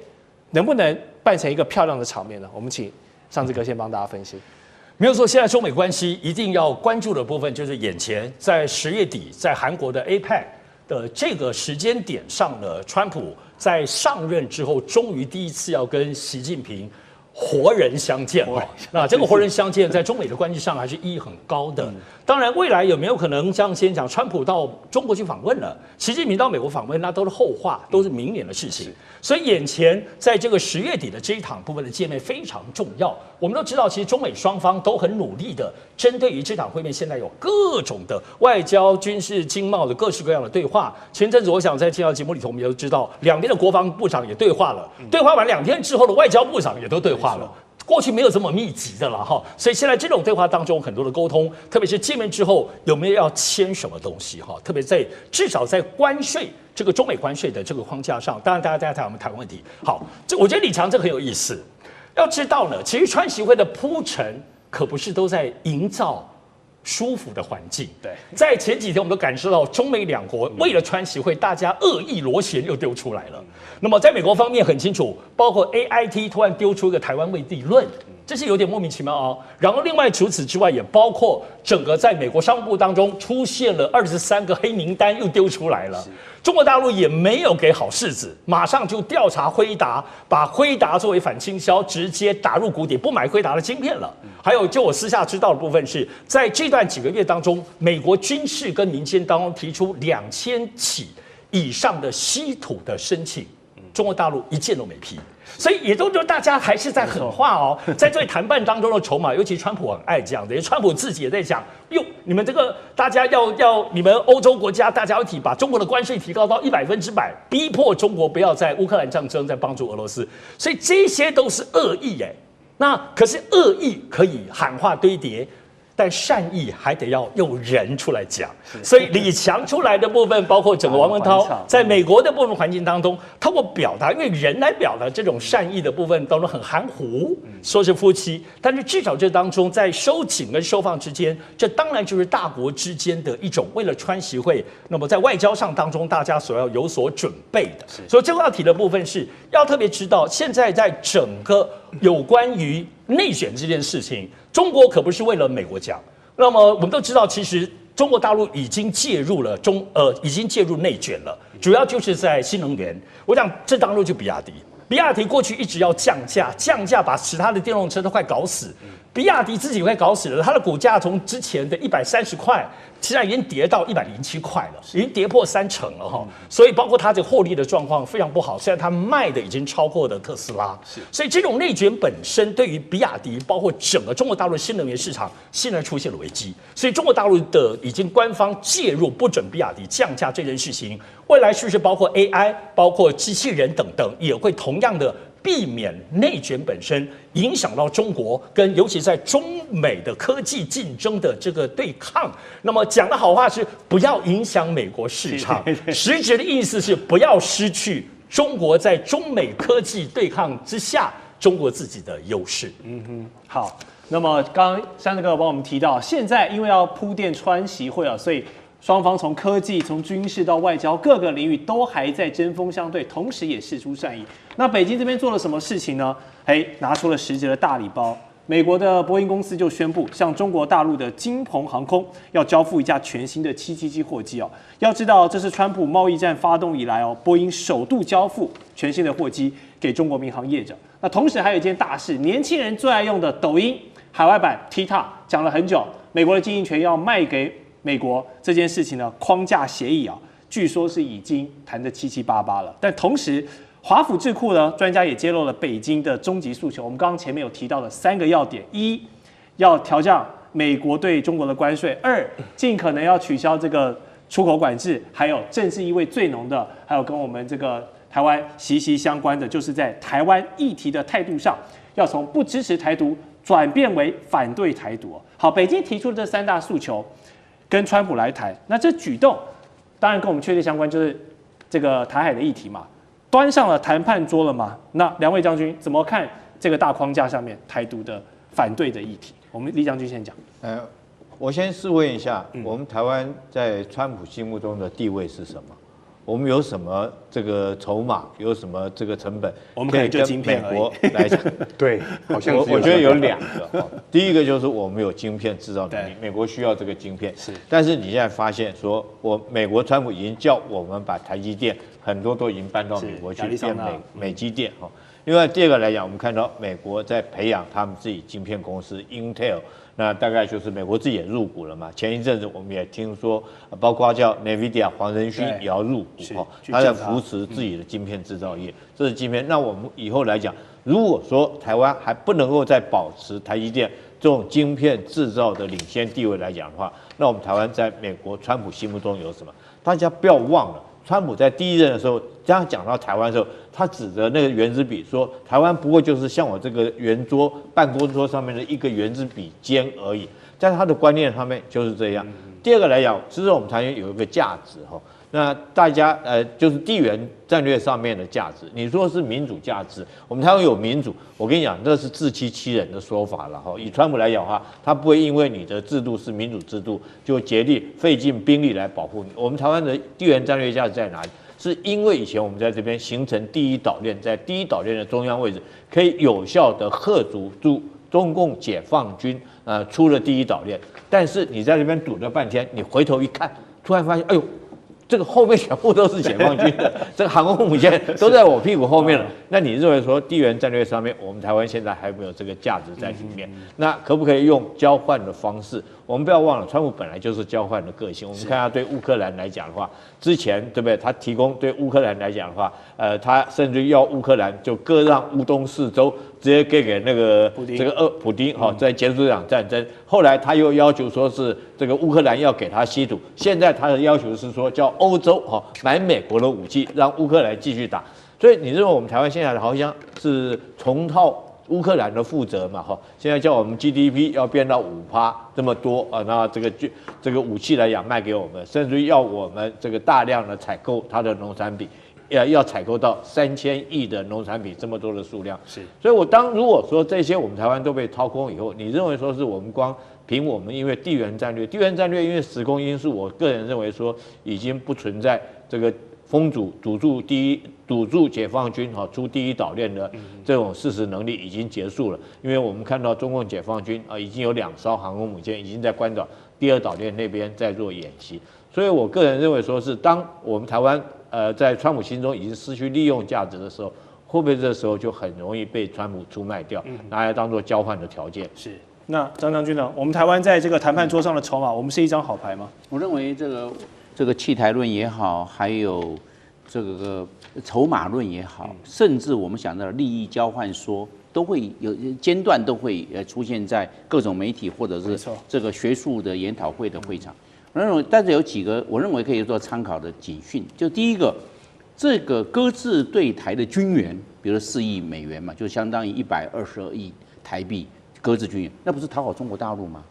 能不能办成一个漂亮的场面呢？我们请尚志哥先帮大家分析。没有说，现在中美关系一定要关注的部分，就是眼前在10月底，在韩国的 APEC 的这个时间点上呢，川普在上任之后，终于第一次要跟习近平活人相见哈。那这个活人相见，在中美的关系上还是意义很高的。当然，未来有没有可能像先讲，川普到中国去访问了，习近平到美国访问，那都是后话，都是明年的事情。所以眼前在这个10月底的这一场部分的见面非常重要。我们都知道，其实中美双方都很努力的针对于这场会面，现在有各种的外交、军事、经贸的各式各样的对话。前阵子我想在这档节目里头，我们也都知道，两边的国防部长也对话了，对话完2天之后的外交部长也都对话了。过去没有这么密集的了哈，所以现在这种对话当中很多的沟通，特别是见面之后有没有要签什么东西哈，特别在至少在关税这个中美关税的这个框架上，当然大家我们谈问题。好，我觉得李强这很有意思。要知道呢，其实川习会的铺陈可不是都在营造舒服的环境。对，在前几天我们都感受到中美两国为了川习会，大家恶意螺旋又丢出来了。那么在美国方面很清楚，包括 AIT 突然丢出一个台湾未地论，这是有点莫名其妙哦。然后另外除此之外，也包括整个在美国商务部当中出现了23个黑名单又丢出来了。中国大陆也没有给好柿子，马上就调查辉达，把辉达作为反倾销，直接打入谷底，不买辉达的晶片了。还有，就我私下知道的部分是，在这段几个月当中，美国军事跟民间当中提出2000起以上的稀土的申请，中国大陆一件都没批。所以也都说大家还是在狠话哦，在这谈判当中的筹码，尤其川普很爱这样的，川普自己也在讲，哟，你们这个大家要你们欧洲国家大家一起把中国的关税提高到100%，逼迫中国不要在乌克兰战争再帮助俄罗斯，所以这些都是恶意哎。那可是恶意可以喊话堆叠，但善意还得要用人出来讲，所以李强出来的部分，包括整个王文涛在美国的部分环境当中，透过表达，因为人来表达这种善意的部分，当中很含糊，说是夫妻，但是至少这当中在收紧跟收放之间，这当然就是大国之间的一种为了川习会，那么在外交上当中大家所要有所准备的。所以这个要提的部分是要特别知道，现在在整个有关于内选这件事情，中国可不是为了美国讲。那么我们都知道，其实中国大陆已经介入了已经介入内卷了，主要就是在新能源。我讲这当中就比亚迪，比亚迪过去一直要降价，把其他的电动车都快搞死。比亚迪自己快搞死了，它的股价从之前的130块，现在已经跌到107块了，已经跌破30%了哈。所以包括它这个获利的状况非常不好，现在它卖的已经超过了特斯拉。所以这种内卷本身对于比亚迪，包括整个中国大陆新能源市场，现在出现了危机。所以中国大陆的已经官方介入，不准比亚迪降价这件事情，未来是不是包括 AI、包括机器人等等，也会同样的避免内卷本身影响到中国跟尤其在中美的科技竞争的这个对抗。那么讲的好话是不要影响美国市场，实质的意思是不要失去中国在中美科技对抗之下中国自己的优势。好，那么刚刚山德哥帮我们提到，现在因为要铺垫川习会啊，所以双方从科技、从军事到外交各个领域都还在针锋相对，同时也释出善意。那北京这边做了什么事情呢？拿出了实质的大礼包。美国的波音公司就宣布，向中国大陆的金鹏航空要交付一架全新的777货机哦。要知道，这是川普贸易战发动以来波音首度交付全新的货机。给中国民航业者。那同时还有一件大事，年轻人最爱用的抖音海外版 TikTok 讲了很久，美国的经营权要卖给美国这件事情呢，框架协议啊，据说是已经谈得七七八八了。但同时，华府智库呢，专家也揭露了北京的终极诉求。我们刚刚前面有提到的3个要点：一，要调降美国对中国的关税；二，尽可能要取消这个出口管制；还有政治意味最浓的，还有跟我们这个台湾息息相关的，就是在台湾议题的态度上，要从不支持台独转变为反对台独。好，北京提出的这3大诉求，跟川普来谈，那这举动当然跟我们确切相关，就是这个台海的议题嘛。端上了谈判桌了吗？那2位将军怎么看这个大框架上面台独的反对的议题？我们李将军先讲。我先试问一下，我们台湾在川普心目中的地位是什么？我们有什么这个筹码？有什么这个成本？我们可以就晶片美国来讲，对，好像我觉得有2个。第一个就是我们有晶片制造能力，美国需要这个晶片。是，但是你现在发现说，美国川普已经叫我们把台积电很多都已经搬到美国去，变美积电哈。另外第2个来讲，我们看到美国在培养他们自己晶片公司 Intel。那大概就是美国自己也入股了嘛。前一阵子我们也听说，包括叫 NVIDIA 黄仁勋也要入股哈，他在扶持自己的晶片制造业。这是晶片。那我们以后来讲，如果说台湾还不能够再保持台积电这种晶片制造的领先地位来讲的话，那我们台湾在美国川普心目中有什么？大家不要忘了。川普在第1任的时候，这样讲到台湾的时候，他指着那个原子笔说，台湾不过就是像我这个圆桌、办公桌上面的一个原子笔尖而已，在他的观念上面就是这样。第2个来讲，其实我们台湾有一个价值哈，那大家就是地缘战略上面的价值。你说是民主价值，我们台湾有民主，我跟你讲，那是自欺欺人的说法了哈。以川普来讲的话，他不会因为你的制度是民主制度，就竭力费尽兵力来保护你。我们台湾的地缘战略价值在哪里？是因为以前我们在这边形成第1岛链，在第1岛链的中央位置，可以有效的吓阻住中共解放军出了第1岛链。但是你在这边堵了半天，你回头一看，突然发现，哎呦，这个后面全部都是解放军的，这个航空母舰都在我屁股后面了。那你认为说地缘战略上面，我们台湾现在还没有这个价值在里面？那可不可以用交换的方式？我们不要忘了，川普本来就是交换的个性。我们看他对乌克兰来讲的话，之前对不对？他提供对乌克兰来讲的话，他甚至要乌克兰就割让乌东4州，直接给那个这个普丁哈，在结束这场战争。后来他又要求说是这个乌克兰要给他稀土，现在他的要求是说叫欧洲哈买美国的武器，让乌克兰继续打。所以你认为我们台湾现在好像是重套乌克兰的负责嘛？哈，现在叫我们 GDP 要变到5%这么多啊，那这个武器来讲卖给我们，甚至要我们这个大量的采购它的农产品，要采购到3000亿的农产品这么多的数量。是，所以如果说这些我们台湾都被掏空以后，你认为说是我们光凭我们因为地缘战略因为时空因素，我个人认为说已经不存在这个封堵住解放军出第1岛链的这种事实能力已经结束了，因为我们看到中共解放军已经有2艘航空母舰已经在关岛第2岛链那边在做演习，所以我个人认为说是当我们台湾在川普心中已经失去利用价值的时候，会不会这时候就很容易被川普出卖掉，拿来当做交换的条件？是。那张将军呢？我们台湾在这个谈判桌上的筹码，我们是一张好牌吗？我认为这个弃台论也好，还有这个筹码论也好，甚至我们想到的利益交换说，都会有间断都会出现在各种媒体或者是这个学术的研讨会的会场。我认为，但是有几个我认为可以做参考的警讯。就第一个，这个搁置对台的军援，比如4亿美元嘛，就相当于122亿台币搁置军援，那不是讨好中国大陆吗？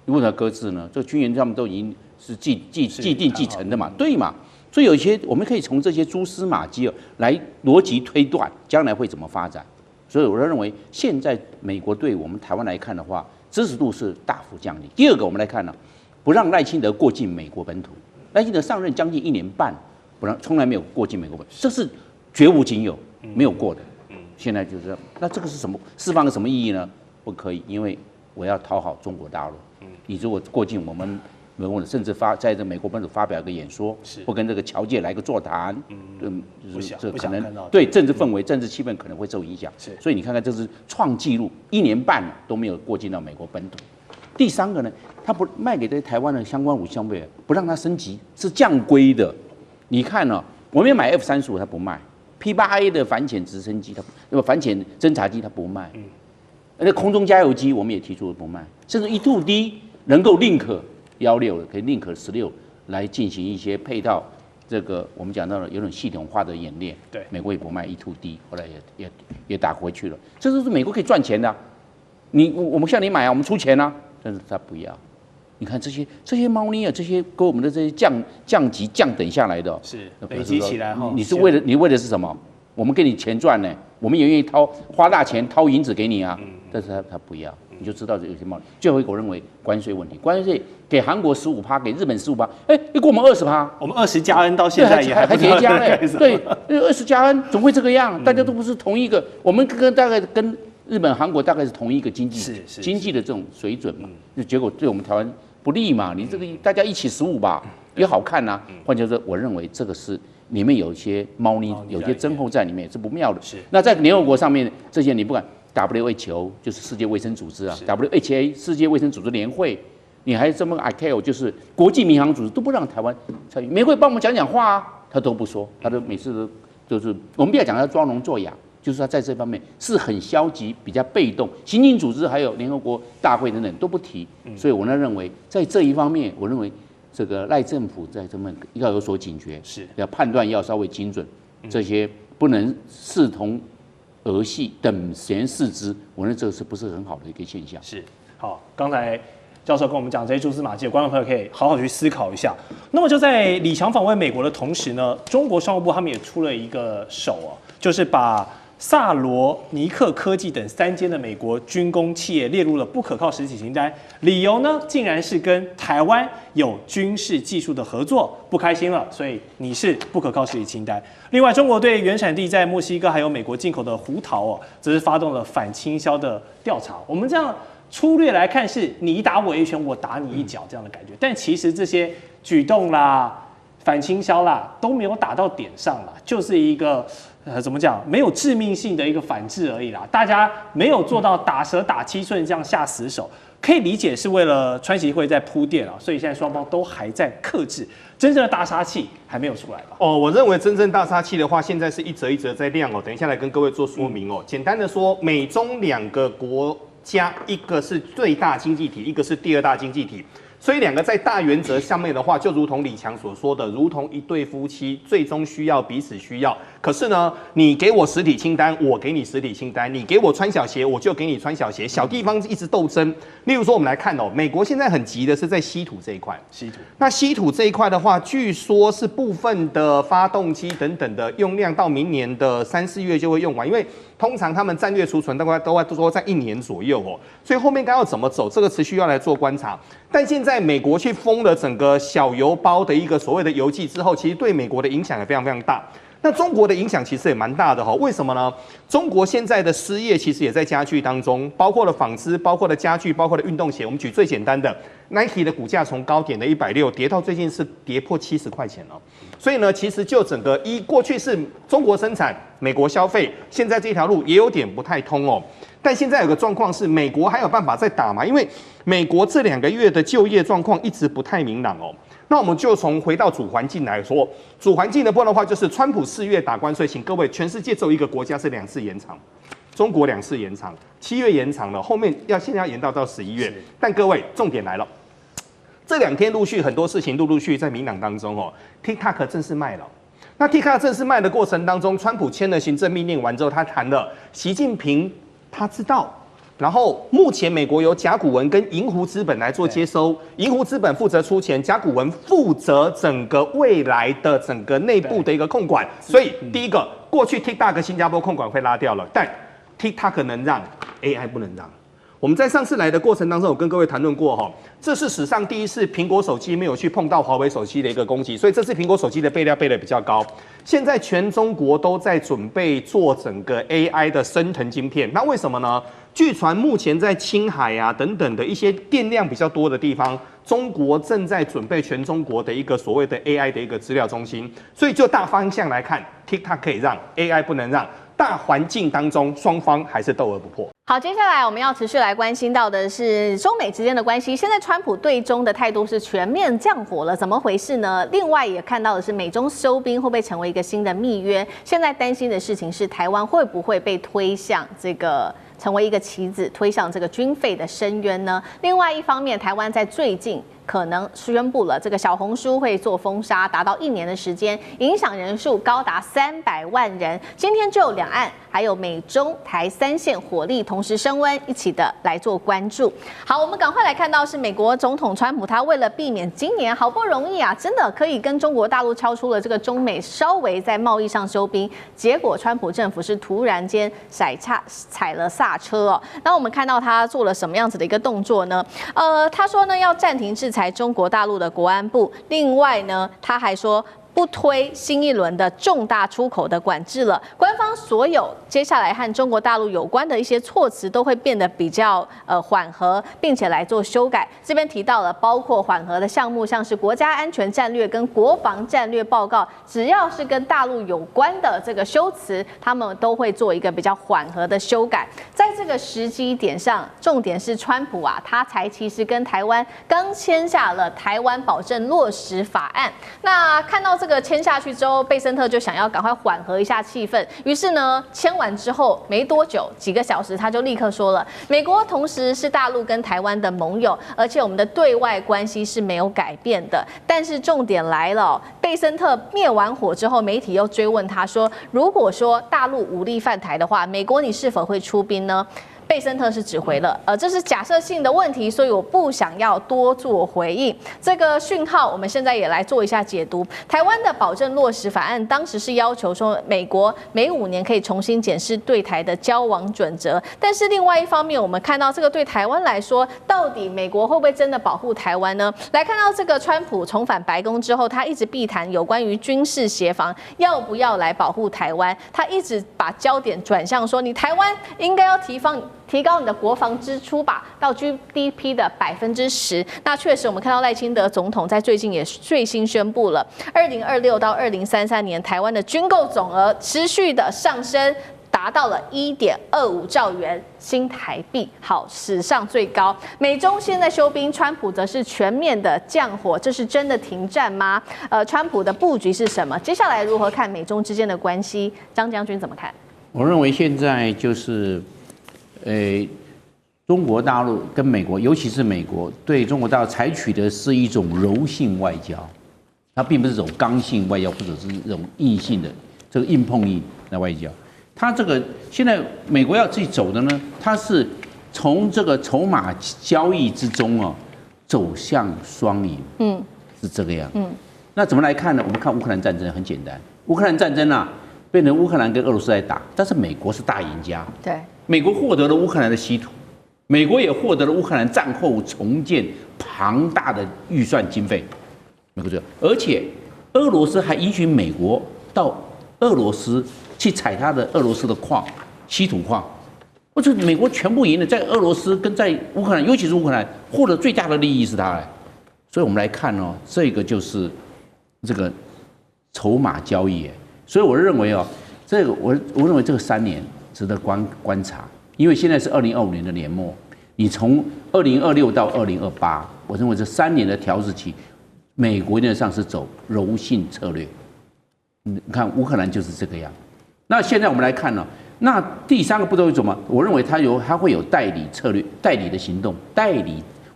为什么要搁置呢？这个军援他们都已经是既定继承的嘛，对嘛？所以有些我们可以从这些蛛丝马迹来逻辑推断将来会怎么发展。所以我认为现在美国对我们台湾来看的话，支持度是大幅降低。第二个，我们来看呢，不让赖清德过境美国本土。赖清德上任将近1年半，从来没有过境美国本土，这是绝无仅有，没有过的。现在就是这样，那这个是什么？释放个什么意义呢？不可以，因为我要讨好中国大陆。你如果过境我们甚至在这美国本土发表一个演说，或跟这个侨界来个座谈，就是这可能对政治氛围、政治气氛可能会受影响。所以你看看，这是创纪录，1年半都没有过境到美国本土。第三个呢，他不卖给这台湾的相关武器装备，不让它升级，是降规的。你看呢、我们也买 F-35，他不卖。P-8A 的反潜直升机，反潜侦察机他不卖，那空中加油机我们也提出了不卖，甚至E-2D能够宁可16可以宁可16来进行一些配套，这个我们讲到了有种系统化的演练，对，美国也不卖 E-2D，后来也打回去了，这都是美国可以赚钱的、啊，我们向你买啊，我们出钱啊，但是他不要。你看这些猫腻啊，这些跟我们的这些降级降等下来的、哦，是累积起来哈。你为的是什么？我们给你钱赚呢，我们也愿意花大钱掏银子给你啊，但是他不要，你就知道有些猫腻。最后一个我认为关税问题，关税给韩国15%，给日本15%，哎，给我们20%，我们20加 N 到现在也还叠加嘞，对，20加 N 总会这个样，大家都不是同一个，我们大概跟日本、韩国大概是同一个经济的这种水准嘛，结果对我们台湾不利嘛，你这个大家一起15吧，也好看呐、换句话说，我认为这个是里面有一些猫腻，有些增厚在里面，是不妙的。那在联合国上面，这些你不管 WHO 就是世界卫生组织啊 ，WHA 世界卫生组织联会，你还这么 ICAO 就是国际民航组织都不让台湾参与，美会帮我们讲话啊，他都不说，他都每次都就是我们不要讲他装聋作哑。就是他在这方面是很消极、比较被动，行政组织还有联合国大会等等都不提，所以我呢认为在这一方面，我认为这个赖政府在这么要有所警觉，要判断要稍微精准，这些不能视同儿戏、等闲视之，我认为这个是不是很好的一个现象？是好，刚才教授跟我们讲这些蛛丝马迹，观众朋友可以好好去思考一下。那么就在李强访问美国的同时呢，中国商务部他们也出了一个手哦，就是把萨罗尼克科技等3间的美国军工企业列入了不可靠实体清单，理由呢，竟然是跟台湾有军事技术的合作，不开心了，所以你是不可靠实体清单。另外，中国对原产地在墨西哥还有美国进口的胡桃哦，则是发动了反倾销的调查。我们这样粗略来看，是你打我一拳，我打你一脚这样的感觉，但其实这些举动啦、反倾销啦都没有打到点上啦，就是一个。怎么讲？没有致命性的一个反制而已啦，大家没有做到打蛇打七寸这样下死手，可以理解是为了川协会在铺垫啊，所以现在双方都还在克制，真正的大杀器还没有出来吧？哦，我认为真正大杀器的话，现在是一则一则在亮哦，等一下来跟各位做说明哦。简单的说，美中2个国家，一个是最大经济体，一个是第2大经济体。所以2个在大原则上面的话，就如同李强所说的，如同一对夫妻，最终需要彼此需要。可是呢，你给我实体清单，我给你实体清单；你给我穿小鞋，我就给你穿小鞋。小地方一直斗争。例如说，我们来看哦，美国现在很急的是在稀土这一块。那稀土这一块的话，据说是部分的发动机等等的用量到明年的3、4月就会用完，因为通常他们战略储存大概都说在1年左右哦，所以后面该要怎么走，这个持续要来做观察。但现在美国去封了整个小油包的一个所谓的油剂之后，其实对美国的影响也非常非常大。那中国的影响其实也蛮大的哈，为什么呢？中国现在的失业其实也在加剧当中，包括了纺织、包括了家具、包括了运动鞋。我们举最简单的 ，Nike 的股价从高点的160跌到最近是跌破70块钱了。所以呢，其实就整个过去是中国生产、美国消费，现在这条路也有点不太通哦。但现在有个状况是，美国还有办法再打嘛？因为美国这2个月的就业状况一直不太明朗哦。那我们就从回到主环境来说，主环境的部分的话，就是川普4月打关税，请各位，全世界只有一个国家是2次延长，中国2次延长，7月延长了，后面现在要延到11月。但各位，重点来了，这2天陆续很多事情陆续在明朗当中哦 ，TikTok 正式卖了。那 TikTok 正式卖的过程当中，川普签了行政命令完之后，他谈了习近平他知道。然后目前美国由甲骨文跟银湖资本来做接收，银湖资本负责出钱，甲骨文负责整个未来的整个内部的一个控管。所以第一个，过去 TikTok 新加坡控管会拉掉了，但 TikTok 能让 AI 不能让。我们在上次来的过程当中，我跟各位谈论过哈，这是史上第一次苹果手机没有去碰到华为手机的一个攻击，所以这次苹果手机的备料备得比较高。现在全中国都在准备做整个 AI 的升腾晶片，那为什么呢？据传目前在青海啊等等的一些电量比较多的地方，中国正在准备全中国的一个所谓的 AI 的一个资料中心。所以就大方向来看 ，TikTok 可以让 ，AI 不能让。大环境当中，双方还是斗而不破。好，接下来我们要持续来关心到的是中美之间的关系。现在川普对中的态度是全面降火了，怎么回事呢？另外也看到的是美中收兵会不会成为一个新的密约？现在担心的事情是台湾会不会被推向这个成为一个棋子，推向这个军费的深渊呢？另外一方面，台湾在最近可能宣布了这个小红书会做封杀，达到1年的时间，影响人数高达300万人。今天就两岸还有美中台3线火力同时升温，一起的来做关注。好，我们赶快来看到是美国总统川普，他为了避免今年好不容易啊，真的可以跟中国大陆敲出了这个中美稍微在贸易上休兵，结果川普政府是突然间踩了刹车哦。那我们看到他做了什么样子的一个动作呢？他说呢要暂停制裁中国大陆的国安部，另外呢他还说不推新一轮的重大出口的管制了。官方所有接下来和中国大陆有关的一些措辞都会变得比较缓和，并且来做修改。这边提到了包括缓和的项目，像是国家安全战略跟国防战略报告，只要是跟大陆有关的这个修辞，他们都会做一个比较缓和的修改。在这个时机点上，重点是川普啊，他才其实跟台湾刚签下了台湾保证落实法案。那看到这个签下去之后，贝森特就想要赶快缓和一下气氛，于是呢，签完之后没多久，几个小时他就立刻说了，美国同时是大陆跟台湾的盟友，而且我们的对外关系是没有改变的。但是重点来了，贝森特灭完火之后，媒体又追问他说，如果说大陆武力犯台的话，美国你是否会出兵呢？贝森特是指回了，这是假设性的问题，所以我不想要多做回应。这个讯号，我们现在也来做一下解读。台湾的保证落实法案当时是要求说，美国每5年可以重新检视对台的交往准则。但是另外一方面，我们看到这个对台湾来说，到底美国会不会真的保护台湾呢？来看到这个川普重返白宫之后，他一直避谈有关于军事协防要不要来保护台湾，他一直把焦点转向说，你台湾应该要提高你的国防支出吧，到 GDP 的10%。那确实，我们看到赖清德总统在最近也最新宣布了，2026到2033年台湾的军购总额持续的上升，达到了1.25兆元新台币，好，史上最高。美中现在休兵，川普则是全面的降火，这是真的停战吗？川普的布局是什么？接下来如何看美中之间的关系？张将军怎么看？我认为现在就是。中国大陆跟美国，尤其是美国对中国大陆采取的是一种柔性外交，它并不是这种刚性外交，或者是这种硬性的这个硬碰硬的外交。它这个现在美国要自己走的呢，它是从这个筹码交易之中啊走向双赢，是这个样。那怎么来看呢？我们看乌克兰战争很简单，乌克兰战争啊变成乌克兰跟俄罗斯在打，但是美国是大赢家。对。美国获得了乌克兰的稀土，美国也获得了乌克兰战后重建庞大的预算经费，美国这，而且俄罗斯还允许美国到俄罗斯去采它的俄罗斯的矿，稀土矿，或者美国全部赢了，在俄罗斯跟在乌克兰，尤其是乌克兰获得最大的利益是它，所以我们来看哦，这个就是这个筹码交易，所以我认为哦，这个我认为这个3年。值得观察，因为现在是2025年的年末，你从2026到2028，我认为这3年的调试期，美国原则上是走柔性策略。你看乌克兰就是这个样。那现在我们来看呢，那第3个步骤是什么？我认为它会有代理策略、代理的行动、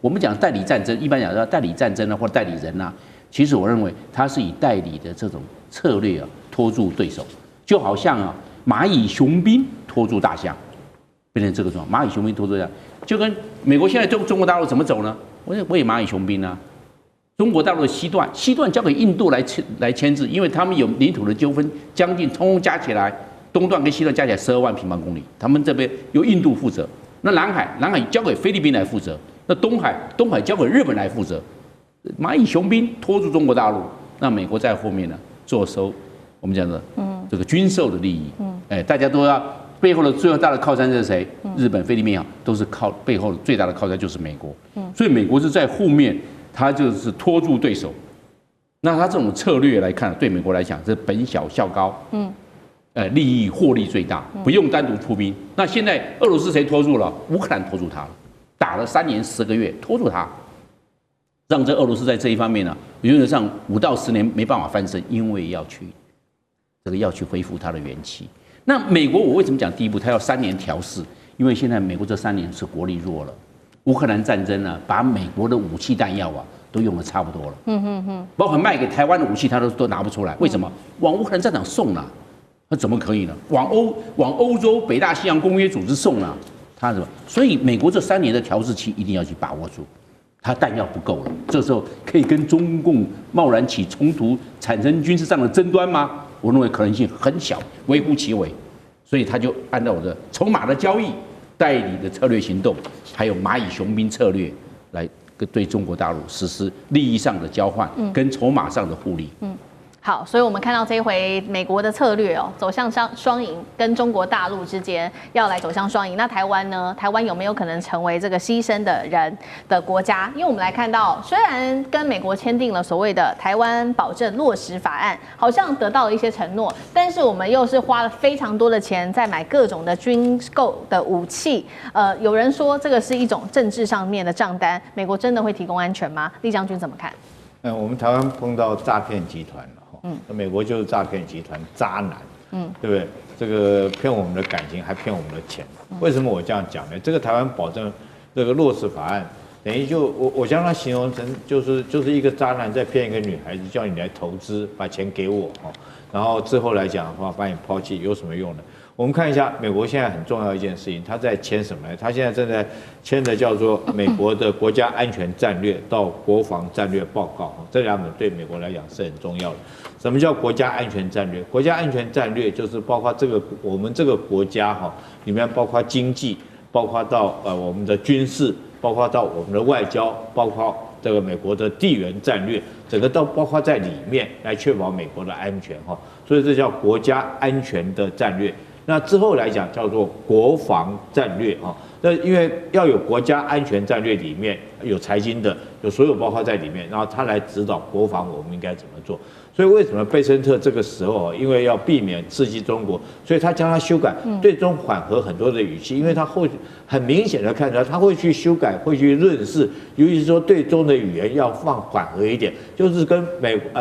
我们讲代理战争，一般讲叫代理战争啊，或代理人啊，其实我认为它是以代理的这种策略啊拖住对手，就好像啊。蚂蚁雄兵拖住大象，变成这个状况。蚂蚁雄兵拖住大象，就跟美国现在中国大陆怎么走呢？我也蚂蚁雄兵啊。中国大陆的西段交给印度来牵制，因为他们有领土的纠纷，将近通通加起来，东段跟西段加起来12万平方公里，他们这边由印度负责。那南海交给菲律宾来负责，那东海交给日本来负责。蚂蚁雄兵拖住中国大陆，那美国在后面呢坐收我们讲的这个军售的利益。大家都要背后的最大的靠山是谁？日本、菲律宾都是靠背后的最大的靠山就是美国。所以美国是在后面，他就是拖住对手。那他这种策略来看，对美国来讲是本小效高。利益获利最大，不用单独出兵。那现在俄罗斯谁拖住了？乌克兰拖住他了，打了3年10个月，拖住他，让这俄罗斯在这一方面呢，原则上5到10年没办法翻身，因为要去恢复它的元气。那美国我为什么讲第一步，它要3年调试？因为现在美国这3年是国力弱了，乌克兰战争呢，把美国的武器弹药都用的差不多了。包括卖给台湾的武器，它都拿不出来。为什么？往乌克兰战场送了。那怎么可以呢？往欧洲北大西洋公约组织送啊，他什么？所以美国这3年的调试期一定要去把握住，他弹药不够了，这时候可以跟中共贸然起冲突，产生军事上的争端吗？我认为可能性很小，微乎其微。所以他就按照我的筹码的交易、代理的策略行动，还有蚂蚁雄兵策略来对中国大陆实施利益上的交换，跟筹码上的互利。好，所以我们看到这一回美国的策略走向双赢，跟中国大陆之间要来走向双赢。那台湾呢？台湾有没有可能成为这个牺牲的人的国家？因为我们来看到，虽然跟美国签订了所谓的台湾保证落实法案，好像得到了一些承诺，但是我们又是花了非常多的钱在买各种的军购的武器。有人说这个是一种政治上面的账单，美国真的会提供安全吗？厉将军怎么看？我们台湾碰到诈骗集团了。美国就是诈骗集团渣男，对不对？这个骗我们的感情，还骗我们的钱。为什么我这样讲呢？这个台湾保证这个落实法案，等于我将它形容成就是一个渣男在骗一个女孩子，叫你来投资，把钱给我，然后之后来讲的话，把你抛弃，有什么用呢？我们看一下美国现在很重要一件事情，他在签什么呢？他现在正在签的叫做美国的国家安全战略到国防战略报告，这2本对美国来讲是很重要的。什么叫国家安全战略？国家安全战略就是包括我们这个国家里面包括经济，包括到我们的军事，包括到我们的外交，包括这个美国的地缘战略，整个都包括在里面，来确保美国的安全所以这叫国家安全的战略。那之后来讲叫做国防战略那因为要有国家安全战略，里面有财经的，有所有包括在里面，然后他来指导国防我们应该怎么做。所以为什么贝森特这个时候因为要避免刺激中国，所以他将它修改，最终缓和很多的语气，因为他很明显的看出来，他会去修改，会去润饰，尤其是说对中的语言要放缓和一点，就是跟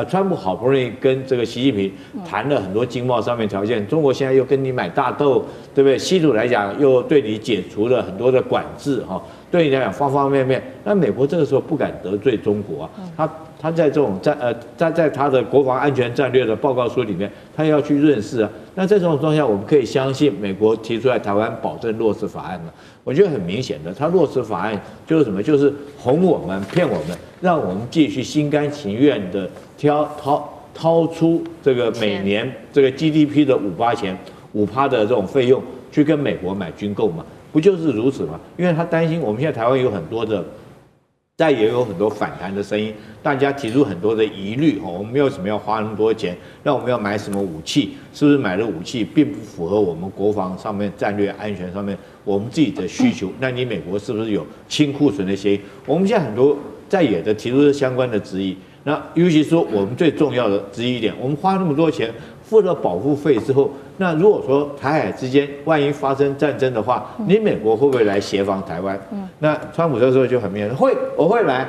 川普好不容易跟这个习近平谈了很多经贸上面条件，中国现在又跟你买大豆，对不对？稀土来讲又对你解除了很多的管制对你来讲方方面面，那美国这个时候不敢得罪中国他在这种在他的国防安全战略的报告书里面，他要去润饰那在这种状况下，我们可以相信美国提出来台湾保证落实法案呢？我觉得很明显的，他落实法案就是什么？就是哄我们、骗我们，让我们继续心甘情愿的掏出这个每年这个 GDP 的5%的这种费用去跟美国买军购嘛？不就是如此吗？因为他担心我们现在台湾有很多的。但也有很多反弹的声音，大家提出很多的疑虑我们没有什么要花那么多钱，那我们要买什么武器？是不是买的武器并不符合我们国防上面战略安全上面我们自己的需求？那你美国是不是有清库存的协议？我们现在很多在野的提出相关的质疑，那尤其说我们最重要的质疑一点，我们花那么多钱付了保护费之后，那如果说台海之间万一发生战争的话，你美国会不会来协防台湾？那川普这时候就很明显，我会来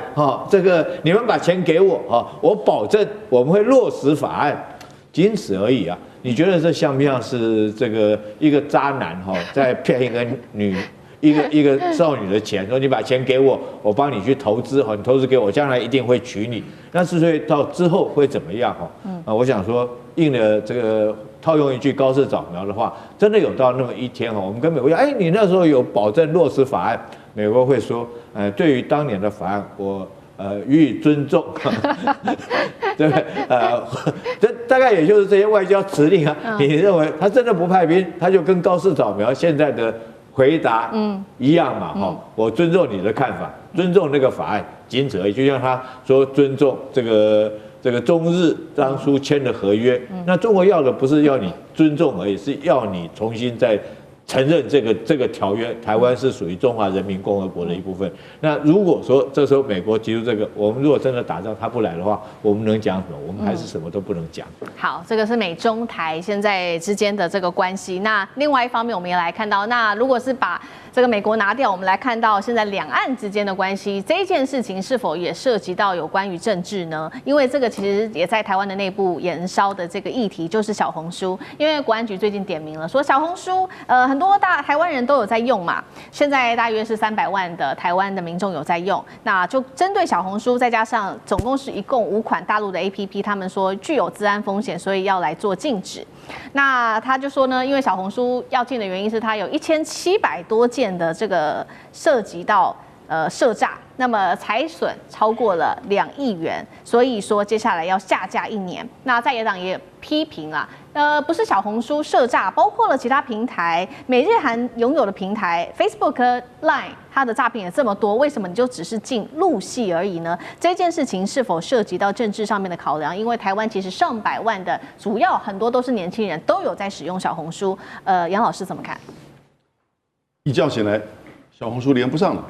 这个你们把钱给我我保证我们会落实法案，仅此而已啊。你觉得这像不像是这个一个渣男在骗一个少女的钱，说你把钱给我，我帮你去投资你投资给我，将来一定会娶你。那之所以到之后会怎么样我想说应了这个套用一句高市早苗的话，真的有到那么一天我们跟美国讲，你那时候有保证落实法案，美国会说，对于当年的法案，我予以尊重，对不对？这大概也就是这些外交指令你认为他真的不派兵，他就跟高市早苗现在的回答一样嘛，我尊重你的看法，尊重那个法案，仅此而已。就像他说尊重这个中日当初签的合约，那中国要的不是要你尊重而已，是要你重新再承认这个条约，台湾是属于中华人民共和国的一部分。那如果说这时候美国提出这个，我们如果真的打仗他不来的话，我们能讲什么？我们还是什么都不能讲。好，这个是美中台现在之间的这个关系。那另外一方面，我们也来看到，那如果是把这个美国拿掉，我们来看到现在两岸之间的关系，这一件事情是否也涉及到有关于政治呢？因为这个其实也在台湾的内部延烧的这个议题，就是小红书。因为国安局最近点名了，说小红书，很多台湾人都有在用嘛，现在大约是300万的台湾的民众有在用，那就针对小红书，再加上总共是一共5款大陆的 APP， 他们说具有资安风险，所以要来做禁止。那他就说呢，因为小红书要禁的原因是它有1700多件的这个涉及到涉诈，那么财损超过了2亿元，所以说接下来要下架1年。那在野党也批评啊，不是小红书涉诈，包括了其他平台，美日韩拥有的平台 Facebook、Line， 它的诈骗也这么多，为什么你就只是禁入戏而已呢？这件事情是否涉及到政治上面的考量？因为台湾其实上百万的，主要很多都是年轻人，都有在使用小红书。杨老师怎么看？一觉醒来，小红书连不上了。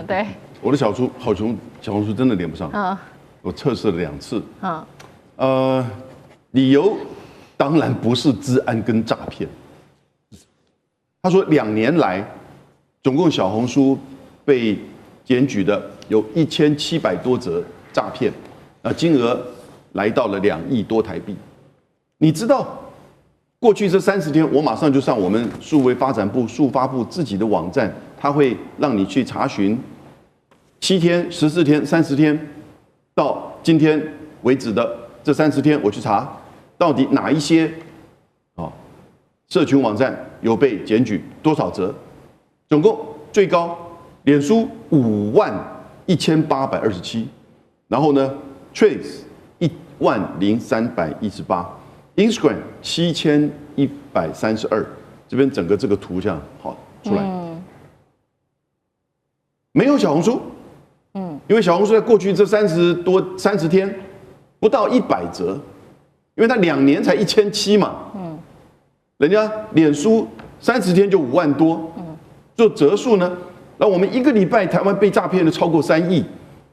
对，我的小红书真的连不上。我测试了2次。理由当然不是治安跟诈骗。他说2年来，总共小红书被检举的有1700多则诈骗，金额来到了2亿多台币。你知道，过去这30天，我马上就上我们数位发展部数发部自己的网站，它会让你去查询7天、14天、30天到今天为止的这30天，我去查到底哪一些社群网站有被检举多少则，总共最高脸书51827，然后呢 Threads 10318。Instagram 7132，这边整个这个图像好出来，没有小红书，因为小红书在过去这30天不到100则，因为它2年才1700嘛，人家脸书30天就5万多，做折数呢，那我们1个礼拜台湾被诈骗的超过3亿，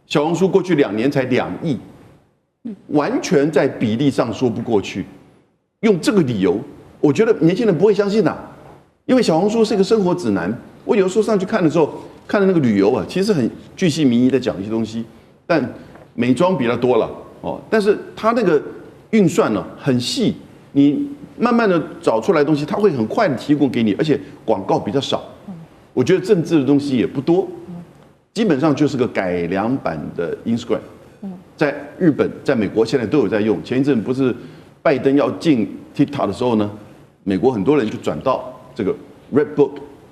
小红书过去2年才2亿，完全在比例上说不过去。用这个理由，我觉得年轻人不会相信的，因为小红书是一个生活指南。我有的时候上去看的时候，看的那个旅游啊，其实很巨细靡遗的讲一些东西，但美妆比它多了但是它那个运算呢很细，你慢慢的找出来的东西，它会很快的提供给你，而且广告比较少。我觉得政治的东西也不多，基本上就是个改良版的 Instagram，在日本、在美国现在都有在用。前一阵不是拜登要进 TikTok 的时候呢，美国很多人就转到这个 Redbook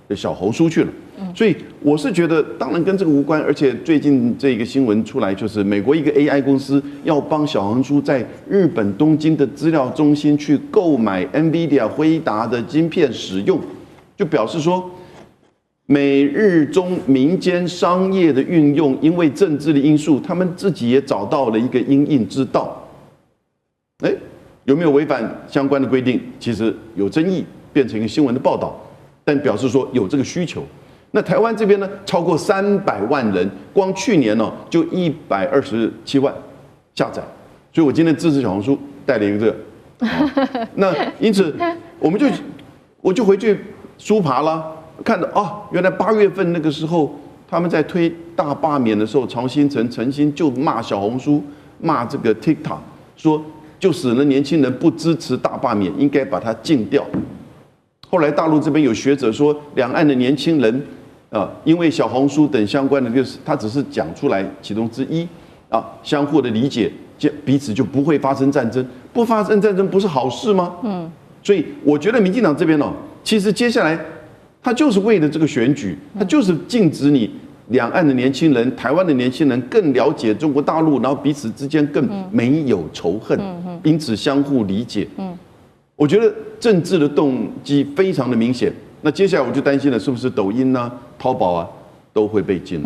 的小红书去了。所以我是觉得，当然跟这个无关。而且最近这个新闻出来，就是美国一个 AI 公司要帮小红书在日本东京的资料中心去购买 NVIDIA 辉达的晶片使用，就表示说，美日中民间商业的运用，因为政治的因素，他们自己也找到了一个因应之道。有没有违反相关的规定？其实有争议，变成一个新闻的报道，但表示说有这个需求。那台湾这边呢，超过300万人，光去年呢就127万下载。所以我今天支持小红书带了一个这个，那因此我就回去书爬啦，看到原来8月份那个时候他们在推大罢免的时候，曹新成陈新就骂小红书，骂这个 TikTok， 说就使得年轻人不支持大罢免，应该把它禁掉。后来大陆这边有学者说，两岸的年轻人因为小红书等相关的，就是他只是讲出来其中之一相互的理解，彼此就不会发生战争。不发生战争不是好事吗？所以我觉得民进党这边其实接下来他就是为了这个选举，他就是禁止你两岸的年轻人、台湾的年轻人更了解中国大陆，然后彼此之间更没有仇恨，因此相互理解。我觉得政治的动机非常的明显。那接下来我就担心了，是不是抖音啊、淘宝啊都会被禁？